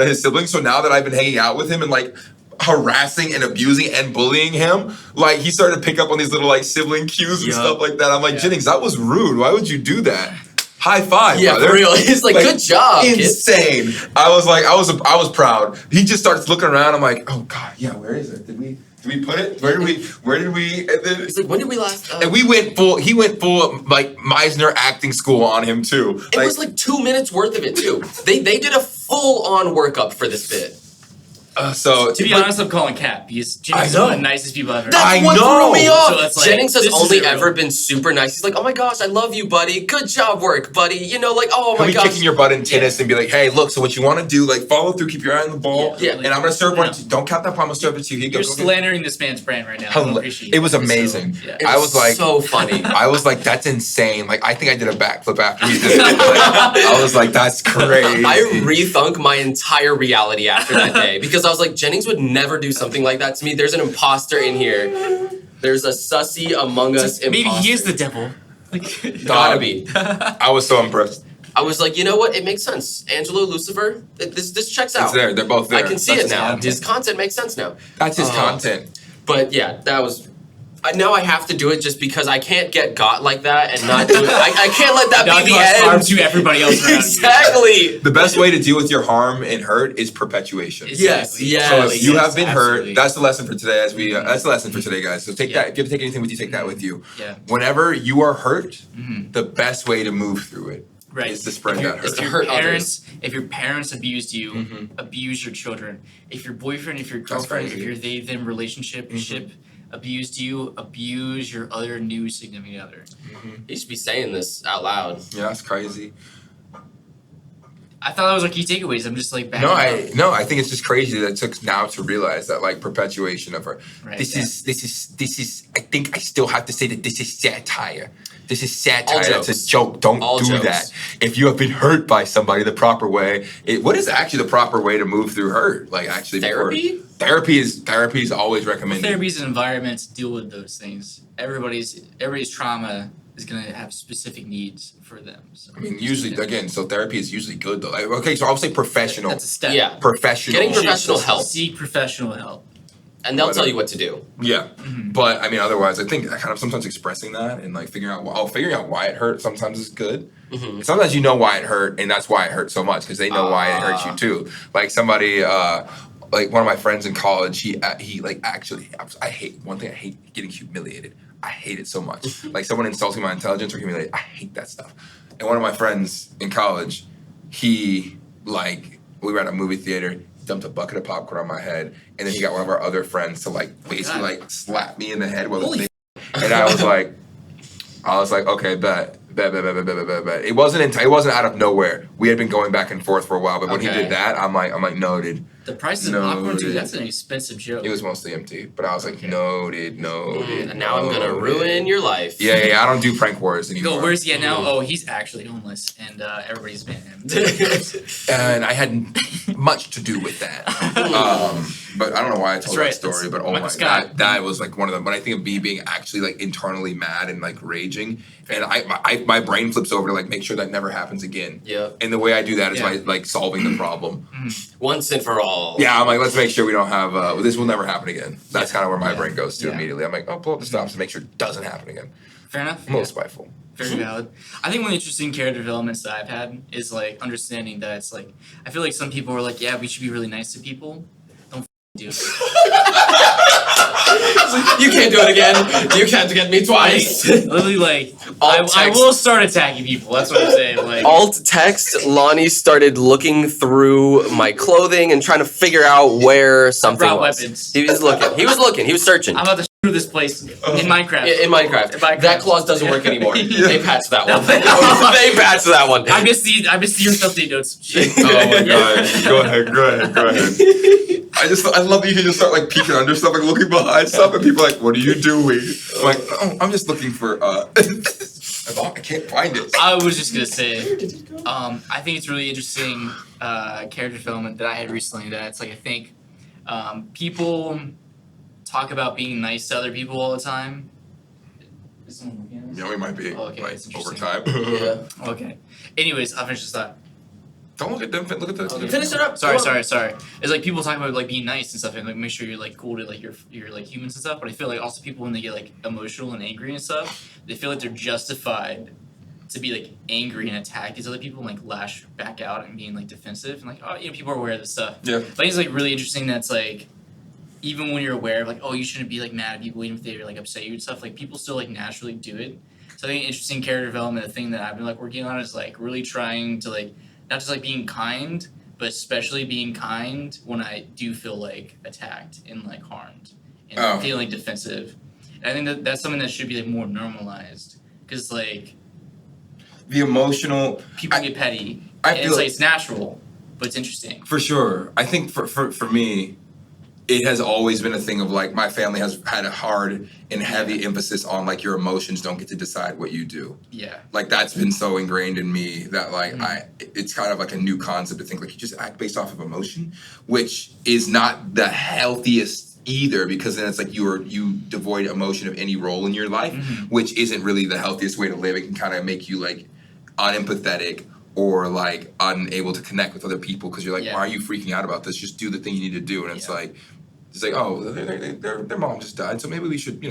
Speaker 1: his siblings. So now that I've been hanging out with him and like harassing and abusing and bullying him, like he started to pick up on these little like sibling cues and stuff like that. I'm like, Jennings, that was rude. Why would you do that? High five, brother.
Speaker 3: For real. He's like, good job.
Speaker 1: Insane. Kid. I was proud. He just starts looking around. I'm like, oh god, yeah, where is it? Did we put it? Where did we? And then
Speaker 3: he's like, when did we last?
Speaker 1: And he went full like Meisner acting school on him too.
Speaker 3: It was like 2 minutes worth of it too. They did a full on workup for this bit.
Speaker 2: To be honest, I'm calling cap because Jennings is one of the nicest people I've ever met.
Speaker 3: That's what threw me off.
Speaker 2: So like,
Speaker 3: Jennings has only ever been super nice. He's like, oh my gosh, I love you, buddy. Good job work, buddy. You know, like, oh my gosh.
Speaker 1: He'll be kicking your butt in tennis and be like, hey, look, so what you want to do, like, follow through, keep your eye on the ball.
Speaker 3: Yeah.
Speaker 1: And I'm going to serve one. Don't count that problem, I'm going to serve it to you.
Speaker 2: You're slandering this man's brand right now. I don't appreciate
Speaker 1: it was amazing.
Speaker 2: So,
Speaker 1: I was like,
Speaker 3: so funny.
Speaker 1: I was like, that's insane. Like, I think I did a backflip after he did it. Like, I was like, that's crazy.
Speaker 3: I rethunk my entire reality after that day because I was like, Jennings would never do something like that to me. There's an imposter in here. There's a sussy among us imposter.
Speaker 2: Maybe he is the devil.
Speaker 3: Gotta be.
Speaker 1: I was so impressed.
Speaker 3: I was like, you know what? It makes sense. Angelo, Lucifer, this checks out.
Speaker 1: It's there. They're both there.
Speaker 3: I can see it now. His content makes sense now.
Speaker 1: That's his content.
Speaker 3: But yeah, that was... Now I have to do it just because I can't get got like that and not do it. I can't let that be the end.
Speaker 2: Harm to everybody else around
Speaker 3: Exactly.
Speaker 1: The best way to deal with your harm and hurt is perpetuation.
Speaker 2: Exactly.
Speaker 3: Yes.
Speaker 1: So if you have been
Speaker 2: absolutely.
Speaker 1: hurt, that's the lesson for today. That's the lesson for today, guys. So take that. If you have to take anything with you, take that with you.
Speaker 2: Yeah.
Speaker 1: Whenever you are hurt, the best way to move through it is to spread that hurt.
Speaker 2: If your parents abused you, abuse your children. If your boyfriend, if your girlfriend, if your they-them relationship abused you, abuse your other new significant other.
Speaker 3: You should be saying this out loud.
Speaker 1: Yeah, that's crazy.
Speaker 2: I thought that was our key takeaways. I'm just like backing
Speaker 1: I think it's just crazy that it took now to realize that like perpetuation of her.
Speaker 2: Right,
Speaker 1: This is. I think I still have to say that this is satire. This is satire. That's a joke. Don't do that. If you have been hurt by somebody the proper way, what is actually the proper way to move through hurt? Like actually,
Speaker 3: therapy.
Speaker 1: Therapy is always recommended.
Speaker 2: Therapy is an environment to deal with those things. Everybody's trauma is going to have specific needs for them. So
Speaker 1: I mean, usually, again, so therapy is usually good though. Like, okay, so I would say professional.
Speaker 2: That's a step.
Speaker 3: Yeah.
Speaker 1: Professional.
Speaker 3: Getting professional help.
Speaker 2: Seek professional help.
Speaker 3: And they'll tell you what to do.
Speaker 1: Yeah. But I mean, otherwise, I think kind of sometimes expressing that and like figuring out why it hurt sometimes is good. Sometimes you know why it hurt, and that's why it hurt so much because they know why it hurts you too. Like somebody, like one of my friends in college, he like actually, I hate getting humiliated. I hate it so much. Like someone insulting my intelligence or humiliated. I hate that stuff. And one of my friends in college, we were at a movie theater, dumped a bucket of popcorn on my head, and then he got one of our other friends to like basically like slap me in the head with a thing. And I was like, okay, bet. It wasn't out of nowhere. We had been going back and forth for a while, but when he did that, I'm like, no, dude.
Speaker 2: The prices of popcorn, too, that's an expensive joke.
Speaker 1: It was mostly empty, but I was like, noted.
Speaker 3: And now I'm gonna ruin your life.
Speaker 1: Yeah, I don't do prank wars anymore.
Speaker 2: Go, where's he at now? Oh, he's actually homeless, and everybody's banning him.
Speaker 1: And I had much to do with that. But I don't know why I told that story, but oh my god, that was like one of them. When I think of me being actually like internally mad and like raging, and my brain flips over to like make sure that never happens again.
Speaker 3: Yeah.
Speaker 1: And the way I do that is by like solving the problem.
Speaker 3: Once and for all.
Speaker 1: Yeah, I'm like, let's make sure we don't have this will never happen again. That's kind of where my brain goes to immediately. I'm like, oh, pull up the stops to make sure it doesn't happen again.
Speaker 2: Fair enough.
Speaker 1: I'm a little spiteful.
Speaker 2: Very valid. I think one of the interesting character developments that I've had is like understanding that it's like I feel like some people are like, yeah, we should be really nice to people. Don't do it.
Speaker 3: You can't do it again. You can't get me twice.
Speaker 2: Literally, like I will start attacking people. That's what I'm saying. Like
Speaker 3: alt text. Lonnie started looking through my clothing and trying to figure out where something was.
Speaker 2: Weapons.
Speaker 3: He was looking. He was searching.
Speaker 2: I'm about to shoot this place in Minecraft.
Speaker 3: In Minecraft. That clause doesn't work anymore. They patched that one. They patched that one.
Speaker 2: I missed the update notes. Shit.
Speaker 1: Oh my god. Go ahead. I love that you can just start like peeking under stuff, like looking behind stuff, and people are like, what are you doing? I'm like, oh, I'm just looking for I can't find it.
Speaker 2: I was just gonna say, I think it's really interesting character development that I had recently. That it's like I think people talk about being nice to other people all the time. Is someone looking at us?
Speaker 1: Yeah, we might be.
Speaker 2: Oh, okay,
Speaker 1: like
Speaker 2: that's
Speaker 1: over
Speaker 2: interesting.
Speaker 1: time.
Speaker 3: Yeah.
Speaker 2: Okay. Anyways, I'll finish this thought.
Speaker 1: Don't look at them. Look at the.
Speaker 3: Finish it up.
Speaker 2: Sorry. It's like people talk about like being nice and stuff, and like make sure you're like cool to like your like humans and stuff. But I feel like also people when they get like emotional and angry and stuff, they feel like they're justified to be like angry and attack these other people and like lash back out and being like defensive and like people are aware of this stuff.
Speaker 1: Yeah.
Speaker 2: But I think it's like really interesting that's like even when you're aware of like you shouldn't be like mad at people even if they like upset you and stuff, like people still like naturally do it. So I think interesting character development, the thing that I've been like working on is like really trying to like not just like being kind, but especially being kind when I do feel like attacked and like harmed and feeling defensive. And I think that that's something that should be like more normalized because like
Speaker 1: the emotional
Speaker 2: people get petty.
Speaker 1: I
Speaker 2: and
Speaker 1: feel
Speaker 2: it's like it's natural, but it's interesting.
Speaker 1: For sure. I think for me, it has always been a thing of like my family has had a hard and heavy emphasis on like your emotions don't get to decide what you do.
Speaker 2: Yeah.
Speaker 1: Like that's been so ingrained in me that like it's kind of like a new concept to think like you just act based off of emotion, which is not the healthiest either because then it's like you devoid emotion of any role in your life, which isn't really the healthiest way to live. It can kind of make you like unempathetic or like unable to connect with other people because you're like, why are you freaking out about this? Just do the thing you need to do. And it's like, their mom just died, so maybe we should,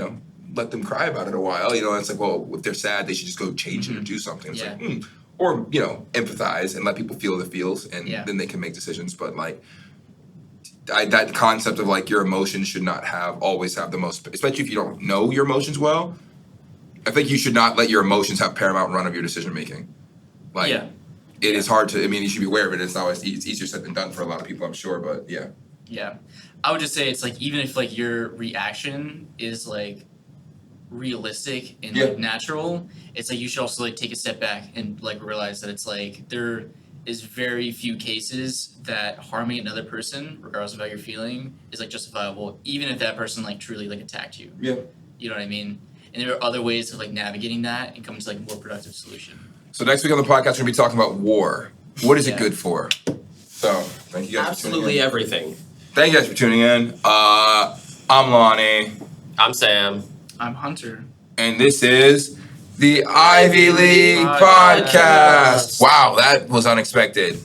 Speaker 1: let them cry about it a while. It's like, well, if they're sad, they should just go change it or do something. It's like, or, empathize and let people feel the feels and then they can make decisions. But like, that concept of like your emotions should not always have the most, especially if you don't know your emotions well. I think you should not let your emotions have paramount run of your decision making. Like, it is hard to. I mean, you should be aware of it. It's always it's easier said than done for a lot of people, I'm sure. But yeah.
Speaker 2: Yeah, I would just say it's like even if like your reaction is like realistic and like natural, it's like you should also like take a step back and like realize that it's like there is very few cases that harming another person, regardless of how you're feeling, is like justifiable, even if that person like truly like attacked you.
Speaker 1: Yeah.
Speaker 2: You know what I mean? And there are other ways of like navigating that and coming to like a more productive solution.
Speaker 1: So next week on the podcast, we're going to be talking about war. What is it good for? So, thank you guys
Speaker 3: Absolutely
Speaker 1: for tuning in.
Speaker 3: everything.
Speaker 1: Thank you guys for tuning in. I'm Lonnie.
Speaker 3: I'm Sam.
Speaker 2: I'm Hunter.
Speaker 1: And this is the IIV League Podcast. Wow, that was unexpected.